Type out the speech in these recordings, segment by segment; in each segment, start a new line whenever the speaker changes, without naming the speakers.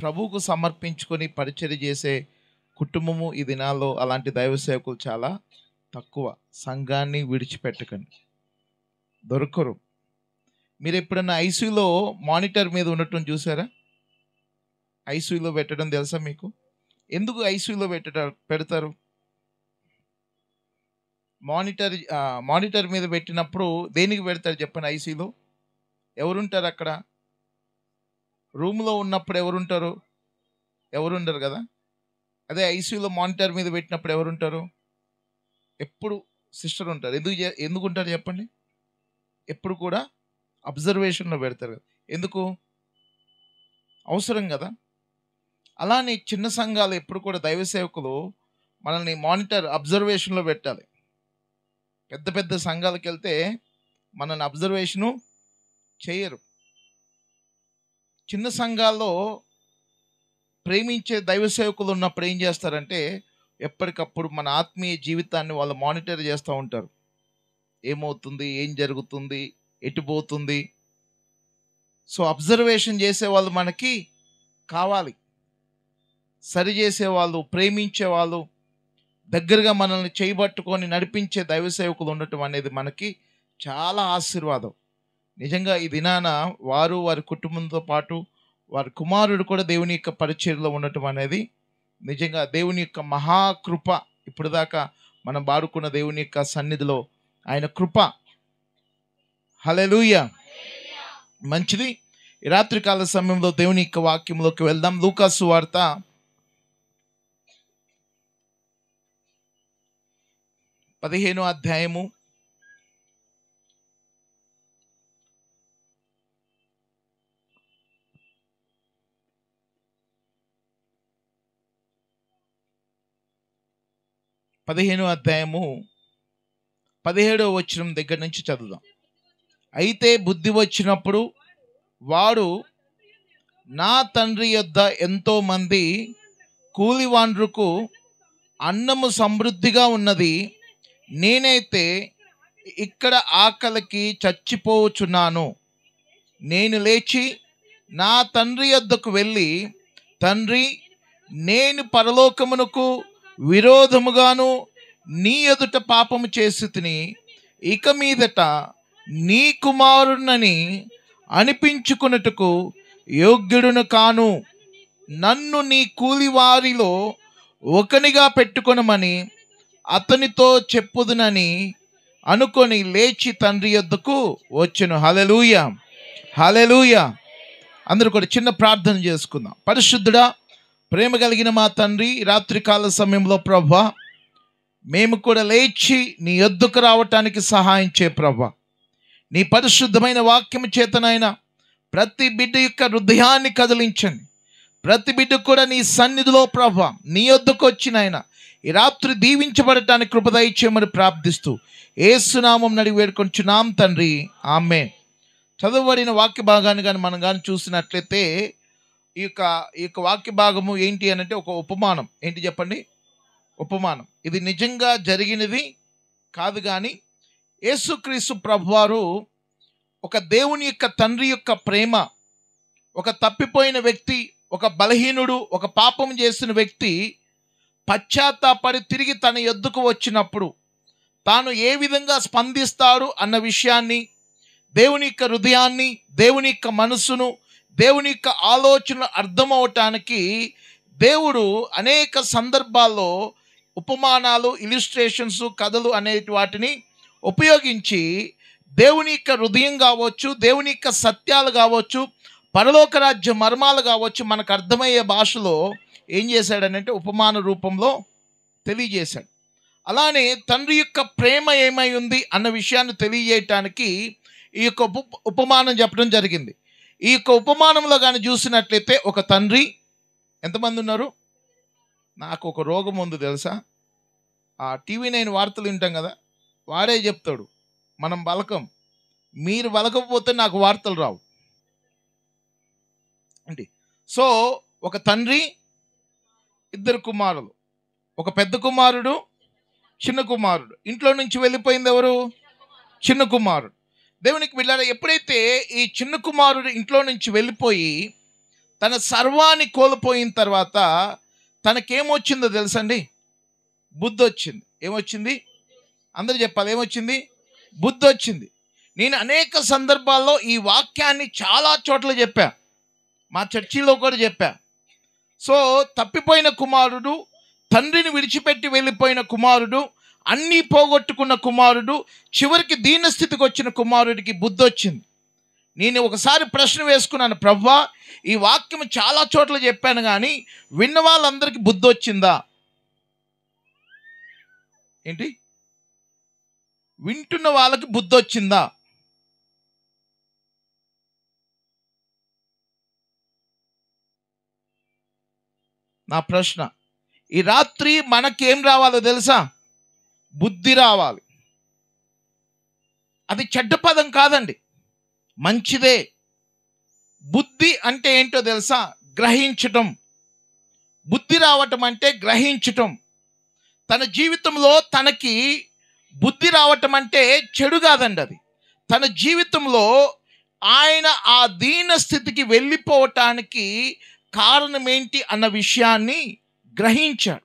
ప్రభువుకు సమర్పించుకొని పరిచర్య చేసే కుటుంబము ఈ దినాల్లో అలాంటి దైవ సేవకులు చాలా తక్కువ. సంఘాన్ని విడిచిపెట్టకండి, దొరకరు. మీరు ఎప్పుడన్నా ఐసీయూలో మానిటర్ మీద ఉండటం చూసారా? ఐసీయూలో పెట్టడం తెలుసా మీకు? ఎందుకు ఐసీయూలో పెడతారు? మానిటర్ మీద పెట్టినప్పుడు దేనికి పెడతారు చెప్పండి? ఐసీయూలో ఎవరుంటారు? అక్కడ రూమ్లో ఉన్నప్పుడు ఎవరుంటారు? ఎవరుండరు కదా. అదే ఐసీయూలో మానిటర్ మీద పెట్టినప్పుడు ఎవరుంటారు? ఎప్పుడు సిస్టర్ ఉంటారు. ఎందుకు ఉంటారు చెప్పండి? ఎప్పుడు కూడా అబ్జర్వేషన్లో పెడతారు కదా. ఎందుకు? అవసరం కదా. అలానే చిన్న సంఘాలు ఎప్పుడు కూడా దైవ సేవకులు మనల్ని మానిటర్ అబ్జర్వేషన్లో పెట్టాలి. పెద్ద పెద్ద సంఘాలకు వెళ్తే మనల్ని అబ్జర్వేషను చేయరు. చిన్న సంఘాల్లో ప్రేమించే దైవ సేవకులు ఉన్నప్పుడు ఏం చేస్తారంటే ఎప్పటికప్పుడు మన ఆత్మీయ జీవితాన్ని వాళ్ళు మానిటర్ చేస్తూ ఉంటారు. ఏమవుతుంది, ఏం జరుగుతుంది, ఎటు పోతుంది. సో అబ్జర్వేషన్ చేసేవాళ్ళు మనకి కావాలి. సరి చేసేవాళ్ళు, ప్రేమించేవాళ్ళు, దగ్గరగా మనల్ని చేయబట్టుకొని నడిపించే దైవ సేవకులు ఉండటం అనేది మనకి చాలా ఆశీర్వాదం. నిజంగా ఈ దినాన వారు వారి కుటుంబంతో పాటు వారి కుమారుడు కూడా దేవుని యొక్క పరిచర్యలో ఉండటం అనేది నిజంగా దేవుని యొక్క మహాకృప. ఇప్పుడు దాకా మనం వాడుకున్న దేవుని యొక్క సన్నిధిలో ఆయన కృప. హల్లెలూయా. మంచిది. ఈ రాత్రికాల సమయంలో దేవుని యొక్క వాక్యంలోకి వెళ్దాం. లూకా సువార్త 15వ అధ్యాయము 17వ వచనం దగ్గర నుంచి చదువుదాం. అయితే బుద్ధి వచ్చినప్పుడు వాడు, నా తండ్రి యొద్ద ఎంతో మంది కూలివాండ్రుకు అన్నము సమృద్ధిగా ఉన్నది, నేనైతే ఇక్కడ ఆకలికి చచ్చిపోవచ్చున్నాను. నేను లేచి నా తండ్రి యొద్దకు వెళ్ళి, తండ్రి, నేను పరలోకమునకు విరోధముగాను నీ ఎదుట పాపము చేసి తిని, ఇక మీదట నీ కుమారునని అనిపించుకున్నట్టుకు యోగ్యుడును కాను. నన్ను నీ కూలివారిలో ఒకనిగా పెట్టుకొనమని అతనితో చెప్పుదునని అనుకొని లేచి తండ్రి యొద్దకు వచ్చెను. హల్లెలూయా, హల్లెలూయా. అందరూ కూడా చిన్న ప్రార్థన చేసుకుందాం. పరిశుద్ధుడా, ప్రేమ కలిగిన మా తండ్రి, రాత్రికాల సమయంలో ప్రభువా, మేము కూడా లేచి నీ యొద్దకు రావటానికి సహాయం చే ప్రభువా. నీ పరిశుద్ధమైన వాక్యము చేతనైనా ప్రతి బిడ్డ యొక్క హృదయాన్ని కదిలించండి. ప్రతి బిడ్డ కూడా నీ సన్నిధిలో ప్రభువా, నీ యొద్దకు వచ్చినైనా ఈ రాత్రి దీవించబడటానికి కృప దయచేయమని ప్రార్థిస్తూ యేసునామం అడిగి వేడుకొంచున్నాం తండ్రి, ఆమేన్. చదవబడిన వాక్య భాగాన్ని కానీ మనం కానీ చూసినట్లయితే ఈ యొక్క వాక్య భాగము ఏంటి అని అంటే ఒక ఉపమానం. ఏంటి చెప్పండి? ఉపమానం. ఇది నిజంగా జరిగినది కాదు, కానీ యేసుక్రీస్తు ప్రభువారు ఒక దేవుని యొక్క తండ్రి యొక్క ప్రేమ, ఒక తప్పిపోయిన వ్యక్తి, ఒక బలహీనుడు, ఒక పాపం చేసిన వ్యక్తి పశ్చాత్తాపడి తిరిగి తన యొద్దకు వచ్చినప్పుడు తాను ఏ విధంగా స్పందిస్తాడు అన్న విషయాన్ని, దేవుని యొక్క హృదయాన్ని, దేవుని యొక్క మనసును, దేవుని యొక్క ఆలోచనలు అర్థమవటానికి దేవుడు అనేక సందర్భాల్లో ఉపమానాలు, ఇలిస్ట్రేషన్స్, కథలు అనే వాటిని ఉపయోగించి దేవుని యొక్క హృదయం కావచ్చు, దేవుని యొక్క సత్యాలు కావచ్చు, పరలోక రాజ్య మర్మాలు కావచ్చు, మనకు అర్థమయ్యే భాషలో ఏం చేశాడనంటే ఉపమాన రూపంలో తెలియజేశాడు. అలానే తండ్రి యొక్క ప్రేమ ఏమై ఉంది అన్న విషయాన్ని తెలియజేయటానికి ఈ యొక్క ఉపమానం చెప్పడం జరిగింది. ఈ యొక్క ఉపమానంలో కానీ చూసినట్లయితే ఒక తండ్రి, ఎంతమంది ఉన్నారు? నాకు ఒక రోగం ఉంది తెలుసా? ఆ TV9 వార్తలు వింటాం కదా, వాడే చెప్తాడు, మనం బలకం, మీరు బలకపోతే నాకు వార్తలు రావు అంటే. సో ఒక తండ్రి, ఇద్దరు కుమారులు, ఒక పెద్ద కుమారుడు, చిన్న కుమారుడు. ఇంట్లో నుంచి వెళ్ళిపోయింది ఎవరు? చిన్న కుమారుడు. దేవునికి బిడ్డలారా, ఎప్పుడైతే ఈ చిన్న కుమారుడు ఇంట్లో నుంచి వెళ్ళిపోయి తన సర్వాన్ని కోల్పోయిన తర్వాత తనకేమొచ్చిందో తెలుసండి? బుద్ధి వచ్చింది. ఏమొచ్చింది? అందరూ చెప్పాలి, ఏమొచ్చింది? బుద్ధి వచ్చింది. నేను అనేక సందర్భాల్లో ఈ వాక్యాన్ని చాలా చోట్ల చెప్పా, మా చర్చిలో కూడా చెప్పా. సో తప్పిపోయిన కుమారుడు, తండ్రిని విడిచిపెట్టి వెళ్ళిపోయిన కుమారుడు, అన్నీ పోగొట్టుకున్న కుమారుడు, చివరికి దీనస్థితికి వచ్చిన కుమారుడికి బుద్ధి వచ్చింది. నేను ఒకసారి ప్రశ్న వేసుకున్నాను, ప్రభువా ఈ వాక్యం చాలా చోట్ల చెప్పాను కానీ విన్న వాళ్ళందరికీ బుద్ధి వచ్చిందా? ఏంటి? వింటున్న వాళ్ళకి బుద్ధి వచ్చిందా? నా ప్రశ్న. ఈ రాత్రి మనకేం రావాలో తెలుసా? బుద్ధి రావాలి. అది చెడ్డ పదం కాదండి, మంచిదే. బుద్ధి అంటే ఏంటో తెలుసా? గ్రహించటం. బుద్ధి రావటం అంటే గ్రహించటం. తన జీవితంలో తనకి బుద్ధి రావటం అంటే చెడు కాదండి. అది తన జీవితంలో ఆయన ఆ దీన స్థితికి వెళ్ళిపోవటానికి కారణం ఏంటి అన్న విషయాన్ని గ్రహించాడు.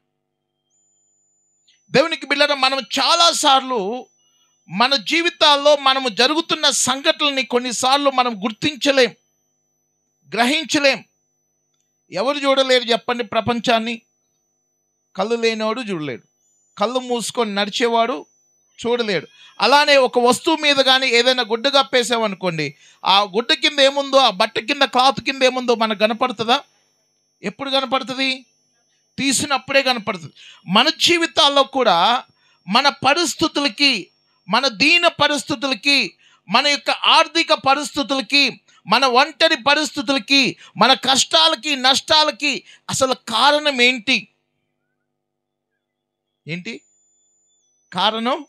దేవునికి బిడ్డలారా, మనం చాలాసార్లు మన జీవితాల్లో మనము జరుగుతున్న సంఘటనల్ని కొన్నిసార్లు మనం గుర్తించలేం, గ్రహించలేం. ఎవరు చూడలేరు చెప్పండి ప్రపంచాన్ని? కళ్ళు లేనివాడు చూడలేడు, కళ్ళు మూసుకొని నడిచేవాడు చూడలేడు. అలానే ఒక వస్తువు మీద కానీ ఏదైనా గుడ్డ కప్పేసామనుకోండి, ఆ గుడ్డ కింద ఏముందో, ఆ బట్ట కింద క్లాత్ కింద ఏముందో మనకు కనపడుతుందా? ఎప్పుడు కనపడుతుంది? తీసినప్పుడే కనపడుతుంది. మన జీవితాల్లో కూడా మన పరిస్థితులకి, మన దీన పరిస్థితులకి, మన యొక్క ఆర్థిక పరిస్థితులకి, మన ఒంటరి పరిస్థితులకి, మన కష్టాలకి, నష్టాలకి అసలు కారణం ఏంటి? ఏంటి కారణం?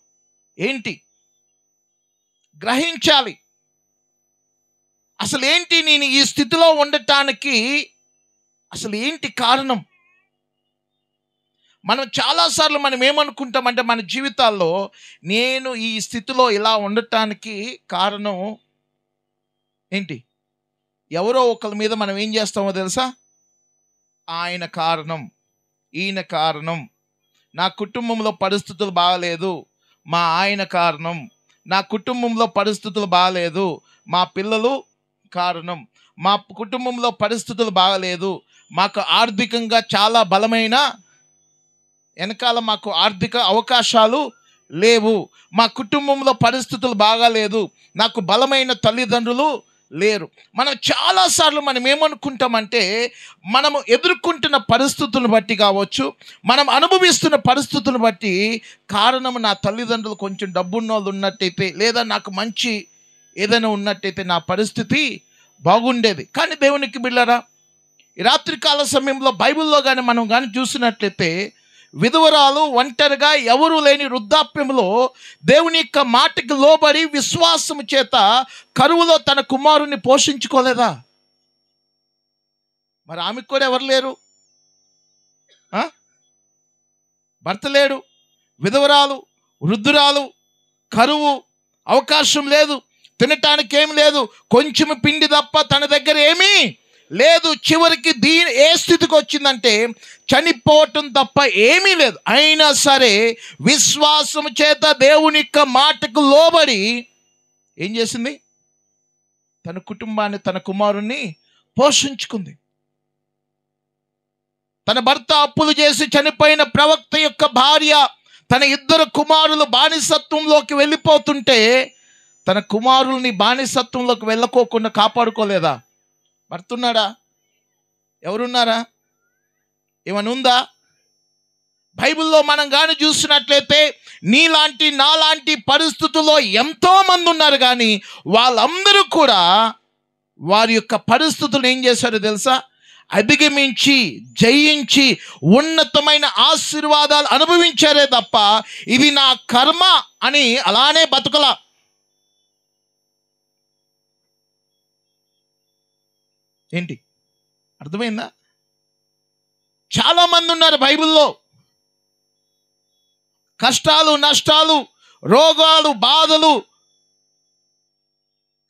ఏంటి గ్రహించాలి. అసలు ఏంటి నేను ఈ స్థితిలో ఉండటానికి అసలు ఏంటి కారణం? మనం చాలాసార్లు మనం ఏమనుకుంటామంటే మన జీవితాల్లో, నేను ఈ స్థితిలో ఇలా ఉండటానికి కారణం ఏంటి? ఎవరో ఒకరి మీద మనం ఏం చేస్తామో తెలుసా? ఆయన కారణం, ఈయన కారణం, నా కుటుంబంలో పరిస్థితులు బాగలేదు, మా ఆయన కారణం, నా కుటుంబంలో పరిస్థితులు బాగలేదు, మా పిల్లలు కారణం, మా కుటుంబంలో పరిస్థితులు బాగలేదు, మాకు ఆర్థికంగా చాలా బలమైన వెనకాల మాకు ఆర్థిక అవకాశాలు లేవు, మా కుటుంబంలో పరిస్థితులు బాగాలేదు, నాకు బలమైన తల్లిదండ్రులు లేరు. మనం చాలాసార్లు మనం ఏమనుకుంటామంటే, మనము ఎదుర్కొంటున్న పరిస్థితులను బట్టి కావచ్చు, మనం అనుభవిస్తున్న పరిస్థితులను బట్టి కారణం నా తల్లిదండ్రులు కొంచెం డబ్బున్న వాళ్ళు ఉన్నట్టయితే, లేదా నాకు మంచి ఏదైనా ఉన్నట్టయితే నా పరిస్థితి బాగుండేది. కానీ దేవునికి బిడ్డలారా, ఈ రాత్రికాల సమయంలో బైబిల్లో కానీ మనం కానీ చూసినట్లయితే, విధవరాలు ఒంటరిగా ఎవరు లేని వృద్ధాప్యంలో దేవుని యొక్క మాటకి లోబడి విశ్వాసము చేత కరువులో తన కుమారుని పోషించుకోలేదా? మరి ఆమెకు కూడా ఎవరు లేరు, భర్త లేడు, విధవరాలు, వృద్ధురాలు, కరువు, అవకాశం లేదు, తినటానికి ఏం లేదు, కొంచెం పిండి తప్ప తన దగ్గర ఏమీ లేదు. చివరికి ఏ స్థితికి వచ్చిందంటే చనిపోవటం తప్ప ఏమీ లేదు. అయినా సరే విశ్వాసం చేత దేవుని యొక్క మాటకు లోబడి ఏం చేసింది? తన కుటుంబాన్ని, తన కుమారుణ్ణి పోషించుకుంది. తన భర్త అప్పులు చేసి చనిపోయిన ప్రవక్త యొక్క భార్య తన ఇద్దరు కుమారులు బానిసత్వంలోకి వెళ్ళిపోతుంటే తన కుమారుల్ని బానిసత్వంలోకి వెళ్ళకోకుండా కాపాడుకోలేదా? భర్త ఉన్నాడా? ఎవరున్నారా? ఏమన్నా ఉందా? బైబిల్లో మనం కానీ చూసినట్లయితే నీలాంటి నాలాంటి పరిస్థితుల్లో ఎంతోమంది ఉన్నారు, కానీ వాళ్ళందరూ కూడా వారి యొక్క పరిస్థితులు ఏం చేశారో తెలుసా? అధిగమించి, జయించి ఉన్నతమైన ఆశీర్వాదాలు అనుభవించారే తప్ప ఇది నా కర్మ అని అలానే బతుకలా. ఏంటి అర్థమైందా? చాలా మంది ఉన్నారు బైబిల్లో, కష్టాలు, నష్టాలు, రోగాలు, బాధలు.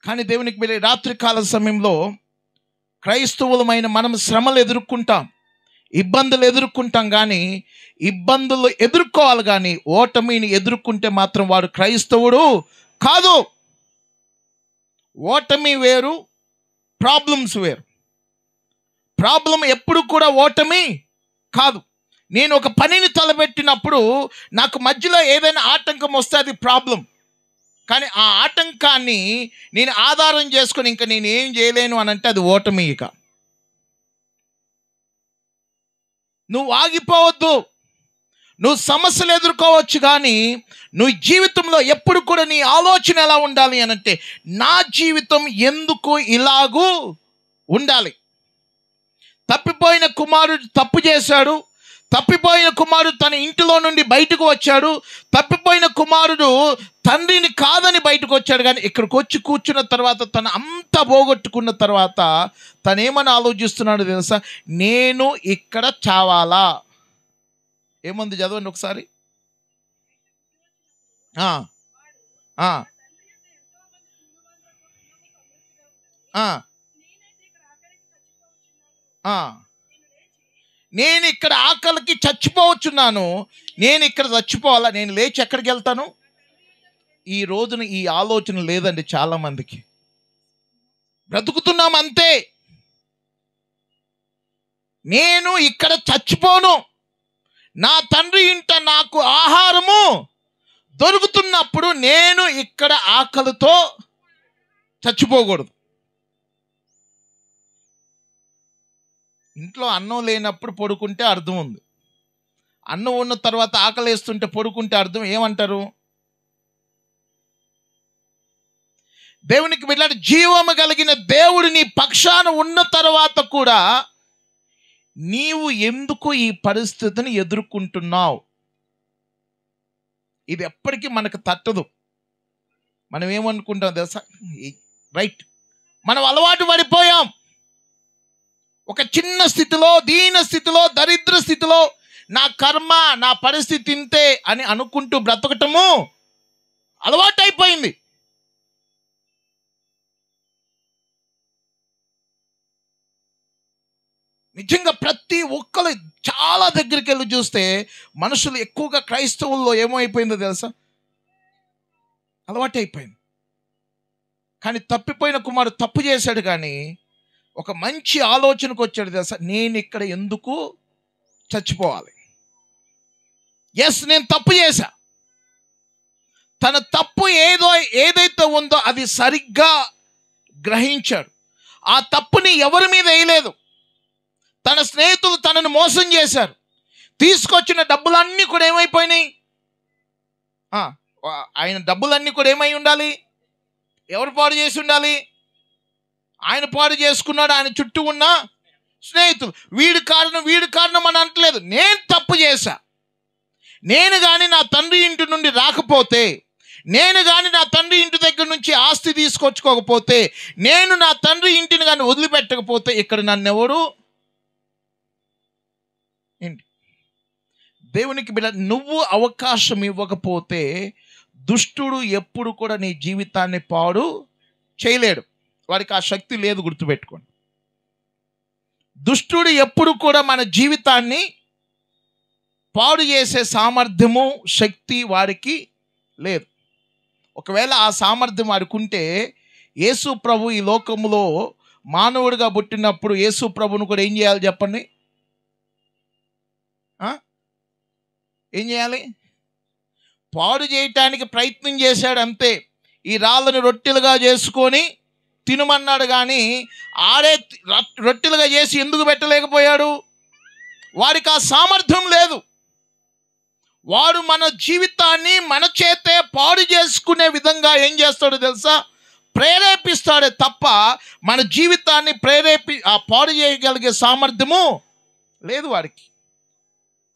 కానీ దేవునికి రాత్రికాల సమయంలో క్రైస్తవులమైన మనం శ్రమలు ఎదుర్కొంటాం, ఇబ్బందులు ఎదుర్కొంటాం, కానీ ఇబ్బందులు ఎదుర్కోవాలి, కానీ ఓటమిని ఎదుర్కొంటే మాత్రం వాడు క్రైస్తవుడు కాదు. ఓటమి వేరు, ప్రాబ్లమ్స్ వేరు. ప్రాబ్లం ఎప్పుడు కూడా ఓటమి కాదు. నేను ఒక పనిని తలపెట్టినప్పుడు నాకు మధ్యలో ఏదైనా ఆటంకం వస్తే అది ప్రాబ్లం. కానీ ఆ ఆటంకాన్ని నేను ఆధారం చేసుకొని ఇంకా నేను ఏం చేయలేను అని అంటే అది ఓటమి. ఇక నువ్వు ఆగిపోవద్దు. నువ్వు సమస్యలు ఎదుర్కోవచ్చు, కానీ నువ్వు జీవితంలో ఎప్పుడు కూడా నీ ఆలోచన ఎలా ఉండాలి అని అంటే, నా జీవితం ఎందుకు ఇలాగూ ఉండాలి. తప్పిపోయిన కుమారుడు తప్పు చేశాడు. తప్పిపోయిన కుమారుడు తన ఇంటిలో నుండి బయటకు వచ్చాడు. తప్పిపోయిన కుమారుడు తండ్రిని కాదని బయటకు వచ్చాడు, కానీ ఇక్కడికి వచ్చి కూర్చున్న తర్వాత తను అంతా పోగొట్టుకున్న తర్వాత తనేమని ఆలోచిస్తున్నాడు తెలుసా? నేను ఇక్కడ చావాలా? ఏముంది చదవండి ఒకసారి. నేను ఇక్కడ ఆకలికి చచ్చిపోవచ్చున్నాను. నేను ఇక్కడ చచ్చిపోవాలా? నేను లేచి ఎక్కడికి వెళ్తాను? ఈ రోజున ఈ ఆలోచన లేదండి చాలా మందికి. బ్రతుకుతున్నాం అంతే. నేను ఇక్కడ చచ్చిపోను. నా తండ్రి ఇంట నాకు ఆహారము దొరుకుతున్నప్పుడు నేను ఇక్కడ ఆకలితో చచ్చిపోకూడదు. ఇంట్లో అన్నం లేనప్పుడు పడుకుంటే అర్థం ఉంది. అన్నం ఉన్న తర్వాత ఆకలి వేస్తుంటే పడుకుంటే అర్థం ఏమంటారు? దేవునికి వెళ్ళాడు. జీవము కలిగిన దేవుడు నీ పక్షాన ఉన్న తర్వాత కూడా నీవు ఎందుకు ఈ పరిస్థితిని ఎదుర్కొంటున్నావు? ఇది ఎప్పటికీ మనకు తట్టదు. మనం ఏమనుకుంటాం తెలుసా? రైట్, మనం అలవాటు పడిపోయాం. ఒక చిన్న స్థితిలో, దీన స్థితిలో, దరిద్ర స్థితిలో నా కర్మ, నా పరిస్థితి ఇంతే అని అనుకుంటూ బ్రతకటము అలవాటు అయిపోయింది. నిజంగా ప్రతి ఒక్కరు చాలా దగ్గరికి వెళ్ళి చూస్తే మనుషులు ఎక్కువగా క్రైస్తవుల్లో ఏమైపోయిందో తెలుసా? అలవాటు అయిపోయింది. కానీ తప్పిపోయిన కుమారుడు తప్పు చేశాడు, కానీ ఒక మంచి ఆలోచనకు వచ్చాడు తెలుసా? నేను ఇక్కడ ఎందుకు చచ్చిపోవాలి? ఎస్, నేను తప్పు చేశా. తన తప్పు ఏదైతే ఉందో అది సరిగ్గా గ్రహించాడు. ఆ తప్పుని ఎవరి మీద వేయలేదు. తన స్నేహితులు తనను మోసం చేశారు. తీసుకొచ్చిన డబ్బులన్నీ కూడా ఏమైపోయినాయి? ఆయన డబ్బులన్నీ కూడా ఏమై ఉండాలి? ఎవరు పాడు చేసి ఉండాలి? ఆయన పాడు చేసుకున్నాడు, ఆయన చుట్టూ ఉన్న స్నేహితులు. వీడి కారణం అని అంటలేదు. నేను తప్పు చేశా. నేను కానీ నా తండ్రి ఇంటి నుండి రాకపోతే, నేను కానీ నా తండ్రి ఇంటి దగ్గర నుంచి ఆస్తి తీసుకొచ్చుకోకపోతే, నేను నా తండ్రి ఇంటిని కానీ వదిలిపెట్టకపోతే ఇక్కడ నన్నెవరు ఏంటి? దేవునికి బిడ్డ, నువ్వు అవకాశం ఇవ్వకపోతే దుష్టుడు ఎప్పుడు కూడా నీ జీవితాన్ని పాడు చేయలేడు. వాడికి ఆ శక్తి లేదు, గుర్తుపెట్టుకోండి. దుష్టుడు ఎప్పుడు కూడా మన జీవితాన్ని పాడు చేసే సామర్థ్యము, శక్తి వాడికి లేదు. ఒకవేళ ఆ సామర్థ్యం వాడికి ఉంటే యేసు ప్రభు ఈ లోకంలో మానవుడిగా పుట్టినప్పుడు యేసు ప్రభును కూడా ఏం చేయాలి చెప్పండి? ఏం చేయాలి? పాడు చేయటానికి ప్రయత్నం చేశాడు అంతే. ఈ రాళ్ళను రొట్టెలుగా చేసుకొని తినమన్నాడు, కానీ ఆడే రొట్టెలుగా చేసి ఎందుకు పెట్టలేకపోయాడు? వాడికి ఆ సామర్థ్యం లేదు. వాడు మన జీవితాన్ని మన చేతే పాడు చేసుకునే విధంగా ఏం చేస్తాడో తెలుసా? ప్రేరేపిస్తాడే తప్ప మన జీవితాన్ని పాడు చేయగలిగే సామర్థ్యము లేదు వాడికి.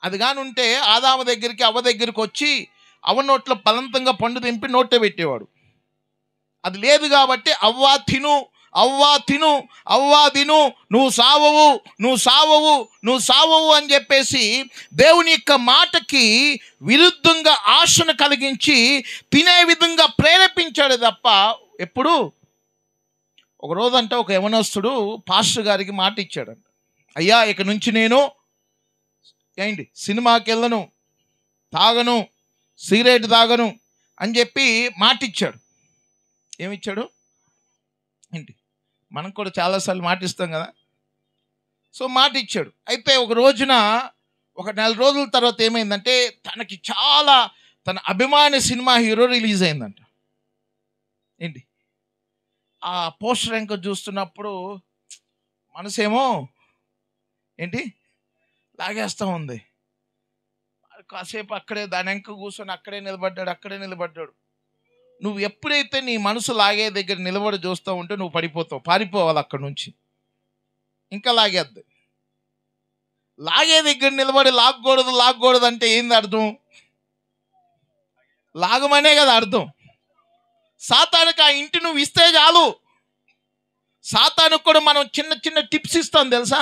అది కానీ ఉంటే ఆదాము దగ్గరికి, అవ్వ దగ్గరికి వచ్చి అవ్వ నోట్లో బలవంతంగా పండు తెంపి నోట్లో పెట్టేవాడు. అది లేదు కాబట్టి అవ్వా తిను, అవ్వా తిను, అవ్వా తిను, నువ్వు సావవు, నువ్వు సావవు, నువ్వు సావవు అని చెప్పేసి దేవుని యొక్క మాటకి విరుద్ధంగా ఆశను కలిగించి తినే విధంగా ప్రేరేపించాడు తప్ప ఎప్పుడు ఒక రోజంటే ఒక యవనస్తుడు పాస్టర్ గారికి మాట ఇచ్చాడంట, అయ్యా ఇక నుంచి నేను సినిమాకి వెళ్ళను, తాగను, సిగరెట్ తాగను అని చెప్పి మాట ఇచ్చాడు. ఏమిచ్చాడు మనం కూడా చాలాసార్లు మాట ఇస్తాం కదా. సో మాట ఇచ్చాడు. అయితే ఒక రోజున ఒక 4 రోజుల తర్వాత ఏమైందంటే తనకి చాలా తన అభిమాని సినిమా హీరో రిలీజ్ అయిందంట. ఆ పోస్టర్ ఇంకా చూస్తున్నప్పుడు మనసేమో లాగేస్తూ ఉంది. కాసేపు అక్కడే దాని వెంక కూర్చొని అక్కడే నిలబడ్డాడు. నువ్వు ఎప్పుడైతే నీ మనసు లాగే దగ్గర నిలబడి చూస్తూ ఉంటే నువ్వు పడిపోతావు, పారిపోవాలి అక్కడి నుంచి. ఇంకా లాగేద్ది. లాగే దగ్గర నిలబడి లాగకూడదు అంటే ఏంది అర్థం? లాగమనే కదా అర్థం. సాతానుకు ఆ ఇంటి నువ్వు ఇస్తే చాలు. సాతానుకు కూడా మనం చిన్న చిన్న టిప్స్ ఇస్తాం తెలుసా.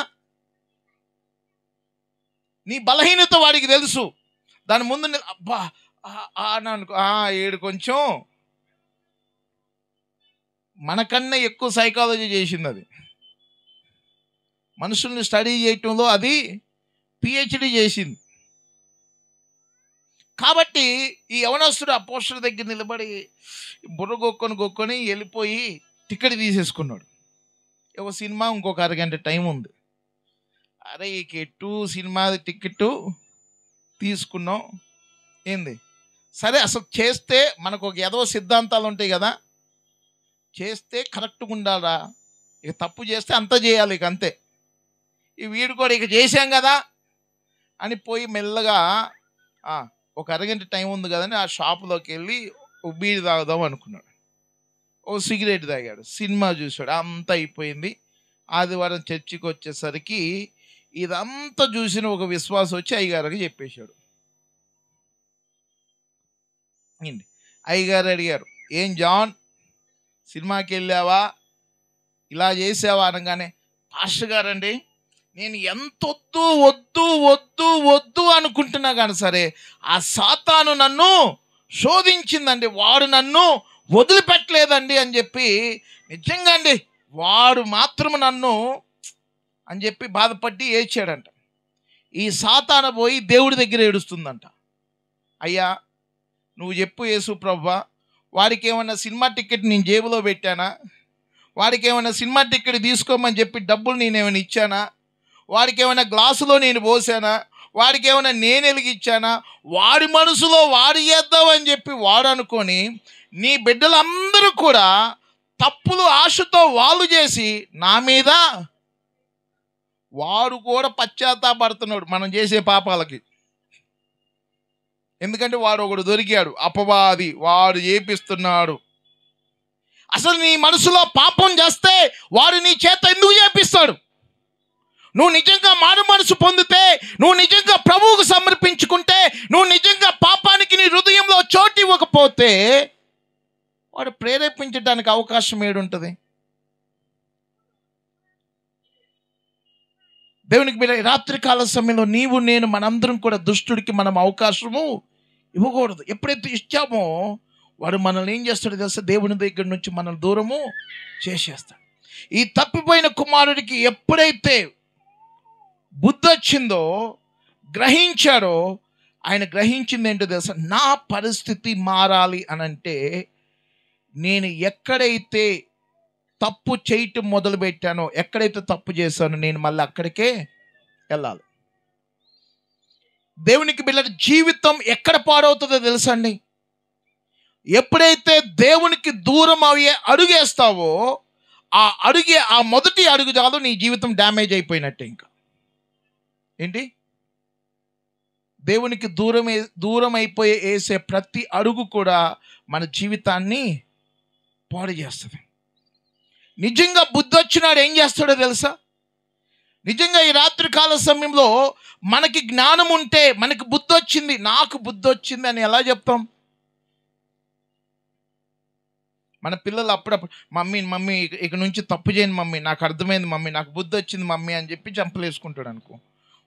నీ బలహీనత వాడికి తెలుసు. దాని ముందు అబ్బా అనుకో, ఏడు కొంచెం మనకన్నా ఎక్కువ సైకాలజీ చేసింది అది. మనుషుల్ని స్టడీ చేయటంలో అది పిహెచ్డి చేసింది. కాబట్టి ఈ యవనస్తుడు ఆ పోస్టర్ దగ్గర నిలబడి బుర్ర గొక్కొని వెళ్ళిపోయి టికెట్ తీసేసుకున్నాడు. ఒక సినిమా ఇంకొక అరగంట టైం ఉంది. అరే ఈ సినిమా టికెట్ తీసుకున్నాం సరే. అసలు చేస్తే మనకు ఒక ఏదో సిద్ధాంతాలు ఉంటాయి కదా, చేస్తే కరెక్ట్గా ఉండాలా, ఇక తప్పు చేస్తే అంత చేయాలి, ఇక అంతే. ఈ వీడు కూడా ఇక చేశాం కదా అని పోయి మెల్లగా ఒక అరగంట టైం ఉంది కదని ఆ షాపులోకి వెళ్ళి ఒక బీడి తాగుదాం అనుకున్నాడు. ఓ సిగరెట్ తాగాడు, సినిమా చూశాడు, అంతా అయిపోయింది. ఆదివారం చర్చికి వచ్చేసరికి ఇదంతా చూసిన ఒక విశ్వాసం వచ్చి అయ్యగారికి చెప్పేశాడు. అయ్యగారు అడిగారు, ఏం జాన్ సినిమాకి వెళ్ళావా, ఇలా చేసావా అనగానే, పాస్టర్ గారండి నేను ఎంత వద్దు అనుకుంటున్నా కానీ సరే ఆ సాతాను నన్ను శోధించిందండి, వాడు నన్ను వదిలిపెట్టలేదండి అని చెప్పి, నిజంగా అండి వాడు మాత్రం నన్ను అని చెప్పి బాధపడి ఏడ్చాడంట. ఈ సాతాను పోయి దేవుడి దగ్గర ఏడుస్తుందంట. అయ్యా నువ్వు చెప్పు యేసు ప్రభువా, వాడికి ఏమన్నా సినిమా టికెట్ నేను జేబులో పెట్టానా, వాడికి ఏమైనా సినిమా టికెట్ తీసుకోమని చెప్పి డబ్బులు నేనేమైనా ఇచ్చానా, వాడికి ఏమైనా గ్లాసులో నేను పోసానా, వాడికి ఏమైనా నేను వెలిగిచ్చానా, వాడి మనసులో వాడు చేద్దామని చెప్పి వాడు అనుకొని నీ బిడ్డలందరూ కూడా తప్పులు ఆశతో వాళ్ళు చేసి నా మీద వాడు కూడా పశ్చాత్తాపడుతున్నాడు మనం చేసే పాపాలకి. ఎందుకంటే వాడు ఒకడు దొరికాడు, అపవాది, వాడు చేపిస్తున్నాడు. అసలు నీ మనసులో పాపం చేస్తే వాడు నీ చేత ఎందుకు చేపిస్తాడు? నువ్వు నిజంగా మారు మనసు పొందితే, నువ్వు నిజంగా ప్రభువుకు సమర్పించుకుంటే, నువ్వు నిజంగా పాపానికి నీ హృదయంలో చోటు ఇవ్వకపోతే వాడు ప్రేరేపించడానికి అవకాశం ఏడుంటుంది? దేవునికి బిడ్డ, రాత్రికాల సమయంలో నీవు నేను మనందరం కూడా దుష్టుడికి మనం అవకాశము ఇవ్వకూడదు. ఎప్పుడైతే ఇచ్చామో వాడు మనల్ని ఏం చేస్తాడో తెలుసా, దేవుని దగ్గర నుంచి మనల్ని దూరము చేసేస్తాడు. ఈ తప్పిపోయిన కుమారుడికి ఎప్పుడైతే బుద్ధి వచ్చిందో, గ్రహించాడో, ఆయన గ్రహించింది ఏంటో తెలుసా, నా పరిస్థితి మారాలి అని అంటే నేను ఎక్కడైతే తప్పు చేయటం మొదలుపెట్టానో, ఎక్కడైతే తప్పు చేశానో నేను మళ్ళీ అక్కడికే వెళ్ళాలి. దేవునికి బిడ్డ జీవితం ఎక్కడ పాడవుతుందో తెలుసండి, ఎప్పుడైతే దేవునికి దూరం అయ్యే అడుగేస్తావో ఆ మొదటి అడుగు చాలు నీ జీవితం డ్యామేజ్ అయిపోయినట్టే. ఇంకా దేవునికి దూరం అయిపోయే వేసే ప్రతి అడుగు కూడా మన జీవితాన్ని పాడు చేస్తుంది. నిజంగా బుద్ధి వచ్చినాడు ఏం చేస్తాడో తెలుసా, నిజంగా ఈ రాత్రి కాల సమయంలో మనకి జ్ఞానం ఉంటే, మనకి బుద్ధి వచ్చింది, నాకు బుద్ధి వచ్చింది అని ఎలా చెప్తాం? మన పిల్లలు అప్పుడప్పుడు మమ్మీ ఇక నుంచి తప్పు చేయను మమ్మీ, నాకు అర్థమైంది మమ్మీ, నాకు బుద్ధి వచ్చింది మమ్మీ అని చెప్పి చంపలేసుకుంటాడు అనుకో.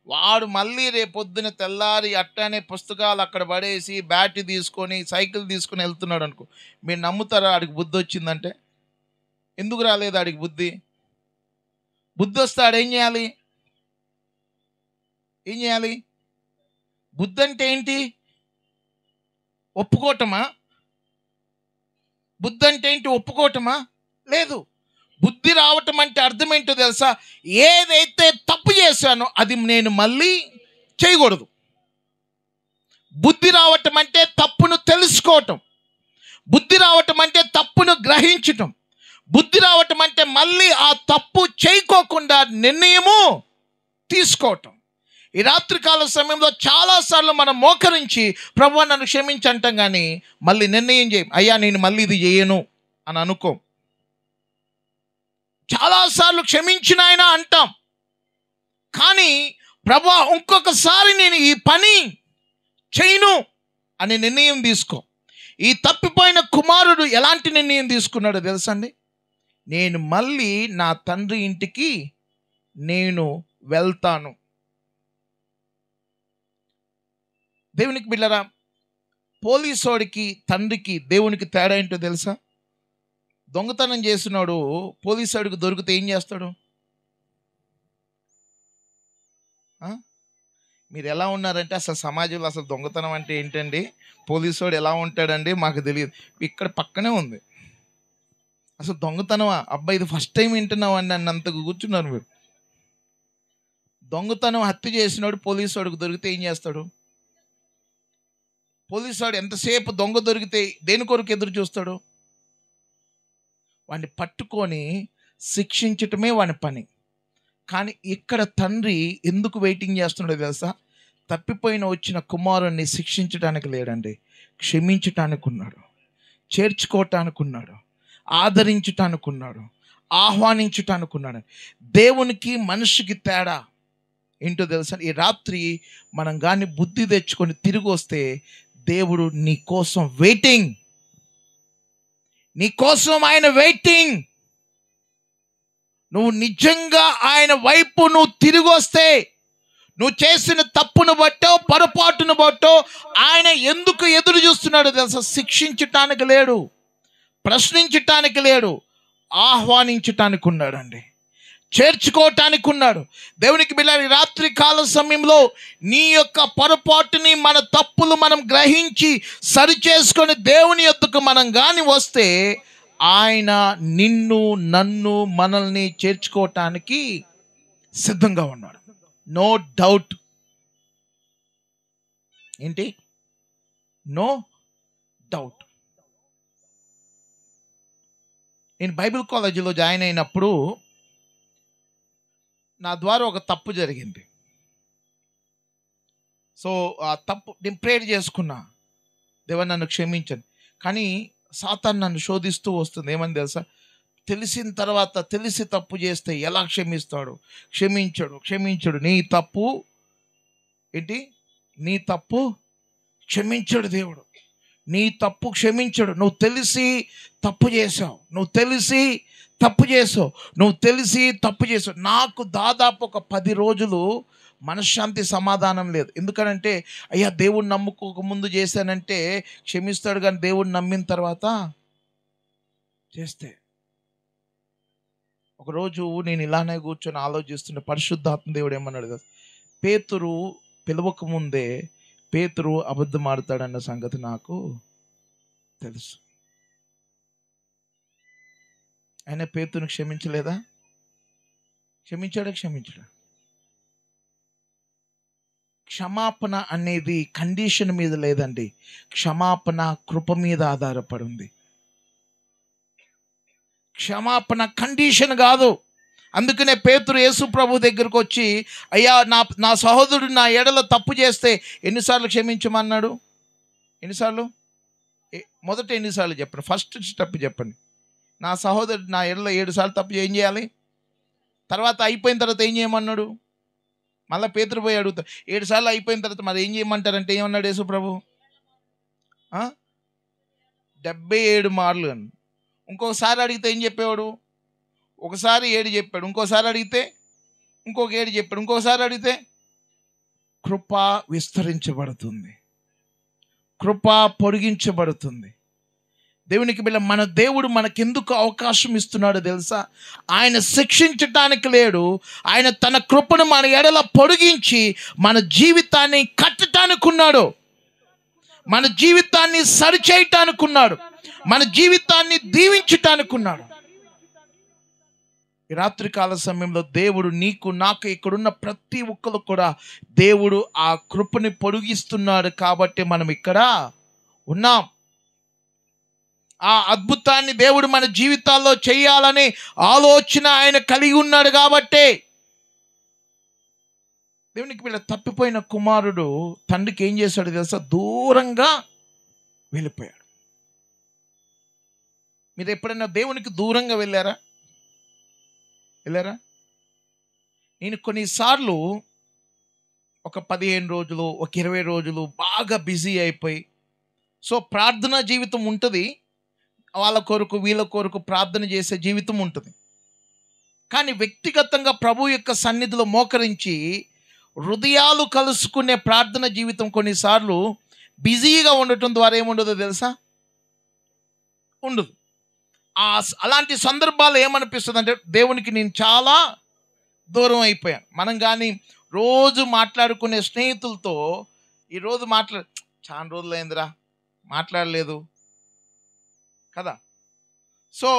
వాడు మళ్ళీ రేపొద్దున తెల్లారి అట్టానే పుస్తకాలు అక్కడ పడేసి బ్యాట్ తీసుకొని సైకిల్ తీసుకొని వెళ్తున్నాడు అనుకో. మీరు నమ్ముతారా ఆడికి బుద్ధి వచ్చిందంటే? ఎందుకు రాలేదు ఆడికి బుద్ధి? బుద్ధి వస్తే ఆడేం చేయాలి? ఏం చేయాలి? బుద్ధి అంటే ఏంటి? ఒప్పుకోవటమా? బుద్ధి అంటే ఏంటి? ఒప్పుకోవటమా? లేదు. బుద్ధి రావటం అంటే అర్థం ఏంటో తెలుసా? ఏదైతే తప్పు చేశానో అది నేను మళ్ళీ చేయకూడదు. బుద్ధి రావటం అంటే తప్పును తెలుసుకోవటం. బుద్ధి రావటం అంటే తప్పును గ్రహించటం. బుద్ధి రావటం అంటే మళ్ళీ ఆ తప్పు చేయకోకుండా నిర్ణయము తీసుకోవటం. ఈ రాత్రికాల సమయంలో చాలాసార్లు మనం మోకరించి ప్రభువా నన్ను క్షమించి అంటాం, కానీ మళ్ళీ నిర్ణయం చేయం. అయ్యా నేను మళ్ళీ ఇది చేయను అని అనుకోం. చాలాసార్లు క్షమించిన ఆయన అంటాం, కానీ ప్రభువా ఇంకొకసారి నేను ఈ పని చేయను అనే నిర్ణయం తీసుకో. ఈ తప్పిపోయిన కుమారుడు ఎలాంటి నిర్ణయం తీసుకున్నాడో తెలుసా అండి? నేను మళ్ళీ నా తండ్రి ఇంటికి నేను వెళ్తాను. దేవునికి బిడ్డలారా, పోలీసోడికి తండ్రికి దేవునికి తేడా ఏంటో తెలుసా? దొంగతనం చేస్తున్నాడు పోలీసోడికి దొరికితే ఏం చేస్తాడు? మీరు ఎలా ఉన్నారంటే అసలు సమాజంలో అసలు దొంగతనం అంటే ఏంటండి, పోలీసోడు ఎలా ఉంటాడండి మాకు తెలియదు. ఇక్కడ పక్కనే ఉంది. అసలు దొంగతనమా? అబ్బాయి ఇది ఫస్ట్ టైం వింటున్నావు అని నన్ను అంతకు కూర్చున్నారు మీరు. దొంగతనం హత్య చేసినాడు పోలీసోడికి దొరికితే ఏం చేస్తాడు? పోలీసోడు ఎంతసేపు దొంగ దొరికితే దేని కొరకు ఎదురు చూస్తాడు? వాడిని పట్టుకొని శిక్షించటమే వాని పని. కానీ ఇక్కడ తండ్రి ఎందుకు వెయిటింగ్ చేస్తున్నాడో తెలుసా? తప్పిపోయిన వచ్చిన కుమారుణ్ణి శిక్షించడానికి లేడండి, క్షమించటానికి ఉన్నాడు, చేర్చుకోవటానికి ఉన్నాడు, ఆదరించటానికి ఉన్నాడు, ఆహ్వానించటానికి ఉన్నాడు. దేవునికి మనిషికి తేడా ఏంటో తెలుసా? ఈ రాత్రి మనం కానీ బుద్ధి తెచ్చుకొని తిరిగి వస్తే దేవుడు నీ కోసం వెయిటింగ్. నీ కోసం ఆయన వెయిటింగ్. నువ్వు నిజంగా ఆయన వైపు నువ్వు తిరిగి వస్తే, నువ్వు చేసిన తప్పును బట్టో పొరపాటును బట్టో ఆయన ఎందుకు ఎదురు చూస్తున్నాడో తెలుసా? శిక్షించటానికి లేడు, ప్రశ్నించటానికి లేడు, ఆహ్వానించటానికి ఉన్నాడండి, చేర్చుకోవటానికి ఉన్నాడు. దేవునికి బిడ్డలారా, రాత్రి కాల సమయంలో నీ యొక్క పొరపాటుని, మన తప్పులు మనం గ్రహించి సరిచేసుకొని దేవుని యొద్దకు మనం కానీ వస్తే ఆయన నిన్ను నన్ను మనల్ని చేర్చుకోవటానికి సిద్ధంగా ఉన్నాడు. No doubt. ఏంటి? No doubt. నేను బైబిల్ కాలేజీలో జాయిన్ అయినప్పుడు నా ద్వారా ఒక తప్పు జరిగింది. సో ఆ తప్పు నేను ప్రేయర్ చేసుకున్నా, దేవా నన్ను క్షమించండి. కానీ సాతాను నన్ను శోధిస్తూ వస్తుంది. ఏమని తెలుసా? తెలిసిన తర్వాత తెలిసి తప్పు చేస్తే ఎలా క్షమిస్తాడు? క్షమించడు. నీ తప్పు ఏంటి? నీ తప్పు క్షమించడు దేవుడు. నీ తప్పు క్షమించడు. నువ్వు తెలిసి తప్పు చేసావు, నువ్వు తెలిసి తప్పు చేసావు. నాకు దాదాపు ఒక 10 రోజులు మనశ్శాంతి సమాధానం లేదు. ఎందుకనంటే అయ్యా దేవుడు నమ్ముకోక ముందు చేశానంటే క్షమిస్తాడు, కానీ దేవుడు నమ్మిన తర్వాత చేస్తే. ఒకరోజు నేను ఇలానే కూర్చొని ఆలోచిస్తుంటే పరిశుద్ధాత్మ దేవుడు ఏమన్నాడు కదా, పేతురు పిలవక ముందే పేతురు అబద్ధం ఆడతాడన్న సంగతి నాకు తెలుసు. ఆయన పేతురుని క్షమించలేదా? క్షమించాడా? క్షమాపణ అనేది కండిషన్ మీద లేదండి, క్షమాపణ కృప మీద ఆధారపడి ఉంది. క్షమాపణ కండిషన్ కాదు. అందుకనే పేతురు యేసు ప్రభు దగ్గరకు వచ్చి, అయ్యా నా సహోదరుడు నా ఎడల తప్పు చేస్తే ఎన్నిసార్లు క్షమించమన్నాడు? మొదట ఎన్నిసార్లు చెప్పండి? ఫస్ట్ స్టెప్ చెప్పండి. నా సహోదరుడు నా ఎడల 7 సార్లు తప్పు ఏం చేయాలి? తర్వాత అయిపోయిన తర్వాత ఏం చేయమన్నాడు? మళ్ళీ పేతురు పోయి అడుగుతాడు, 7 సార్లు అయిపోయిన తర్వాత మరి ఏం చేయమంటారంటే ఏమన్నాడు యేసు ప్రభు? 77 మార్లు అని. ఇంకొకసారి అడిగితే ఏం చెప్పేవాడు? ఒకసారి 7 చెప్పాడు, ఇంకోసారి అడిగితే ఇంకొక 7 చెప్పాడు, ఇంకోసారి అడిగితే. కృప విస్తరించబడుతుంది, కృప పొడిగించబడుతుంది. దేవునికి బిడ్డ, మన దేవుడు మనకెందుకు అవకాశం ఇస్తున్నాడో తెలుసా? ఆయన శిక్షించటానికి లేడు, ఆయన తన కృపను మన ఎడల పొడిగించి మన జీవితాన్ని కట్టడానికి ఉన్నాడు, మన జీవితాన్ని సరిచేయటానికి ఉన్నాడు, మన జీవితాన్ని దీవించటానికి ఉన్నాడు. ఈ రాత్రికాల సమయంలో దేవుడు నీకు నాకు ఇక్కడున్న ప్రతి ఒక్కరు కూడా దేవుడు ఆ కృపని పొడిగిస్తున్నాడు కాబట్టి మనం ఇక్కడ ఉన్నాం. ఆ అద్భుతాన్ని దేవుడు మన జీవితాల్లో చేయాలనే ఆలోచన ఆయన కలిగి ఉన్నాడు కాబట్టి. దేవునికి వీళ్ళ తప్పిపోయిన కుమారుడు తండ్రికి ఏం చేశాడు తెలుసా? దూరంగా వెళ్ళిపోయాడు. మీరు ఎప్పుడైనా దేవునికి దూరంగా వెళ్ళారా? నేను కొన్నిసార్లు ఒక 15 రోజులు, ఒక 20 రోజులు బాగా బిజీ అయిపోయి, సో ప్రార్థనా జీవితం ఉంటుంది, వాళ్ళ కొరకు వీళ్ళ కొరకు ప్రార్థన చేసే జీవితం ఉంటుంది. కానీ వ్యక్తిగతంగా ప్రభు యొక్క సన్నిధిలో మోకరించి హృదయాలు కలుసుకునే ప్రార్థన జీవితం కొన్నిసార్లు బిజీగా ఉండటం ద్వారా ఏముండదో తెలుసా? ఉండదు. అలాంటి సందర్భాలు ఏమనిపిస్తుంది అంటే, దేవునికి నేను చాలా దూరం అయిపోయాను. మనం కానీ రోజు మాట్లాడుకునే స్నేహితులతో ఈరోజు చాలా రోజులైందిరా మాట్లాడలేదు కదా. సో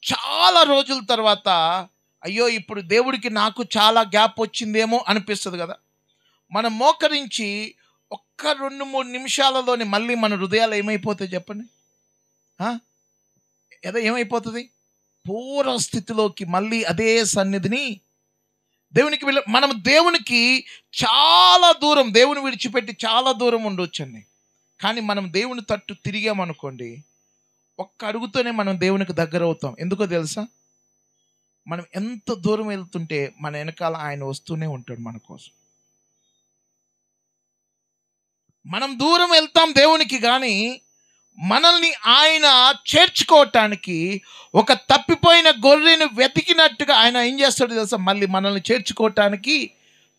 చాలా రోజుల తర్వాత అయ్యో ఇప్పుడు దేవుడికి నాకు చాలా గ్యాప్ వచ్చిందేమో అనిపిస్తుంది కదా. మనం మోకరించి ఒక్క 2-3 నిమిషాలలోనే మళ్ళీ మన హృదయాలు ఏమైపోతాయి చెప్పండి? ఏమైపోతుంది? పూర్వ స్థితిలోకి మళ్ళీ అదే సన్నిధిని దేవునికి మనం దేవునికి చాలా దూరం, దేవుని విడిచిపెట్టి చాలా దూరం ఉండొచ్చండి. కానీ మనం దేవుని తట్టు తిరిగామనుకోండి, ఒక్క అడుగుతోనే మనం దేవునికి దగ్గర అవుతాం. ఎందుకో తెలుసా? మనం ఎంత దూరం వెళ్తుంటే మన వెనకాల ఆయన వస్తూనే ఉంటాడు మన కోసం. మనం దూరం వెళ్తాం దేవునికి, కానీ మనల్ని ఆయన చేర్చుకోవటానికి ఒక తప్పిపోయిన గొర్రెను వెతికినట్టుగా ఆయన ఏం చేస్తాడు తెలుసా? మళ్ళీ మనల్ని చేర్చుకోవటానికి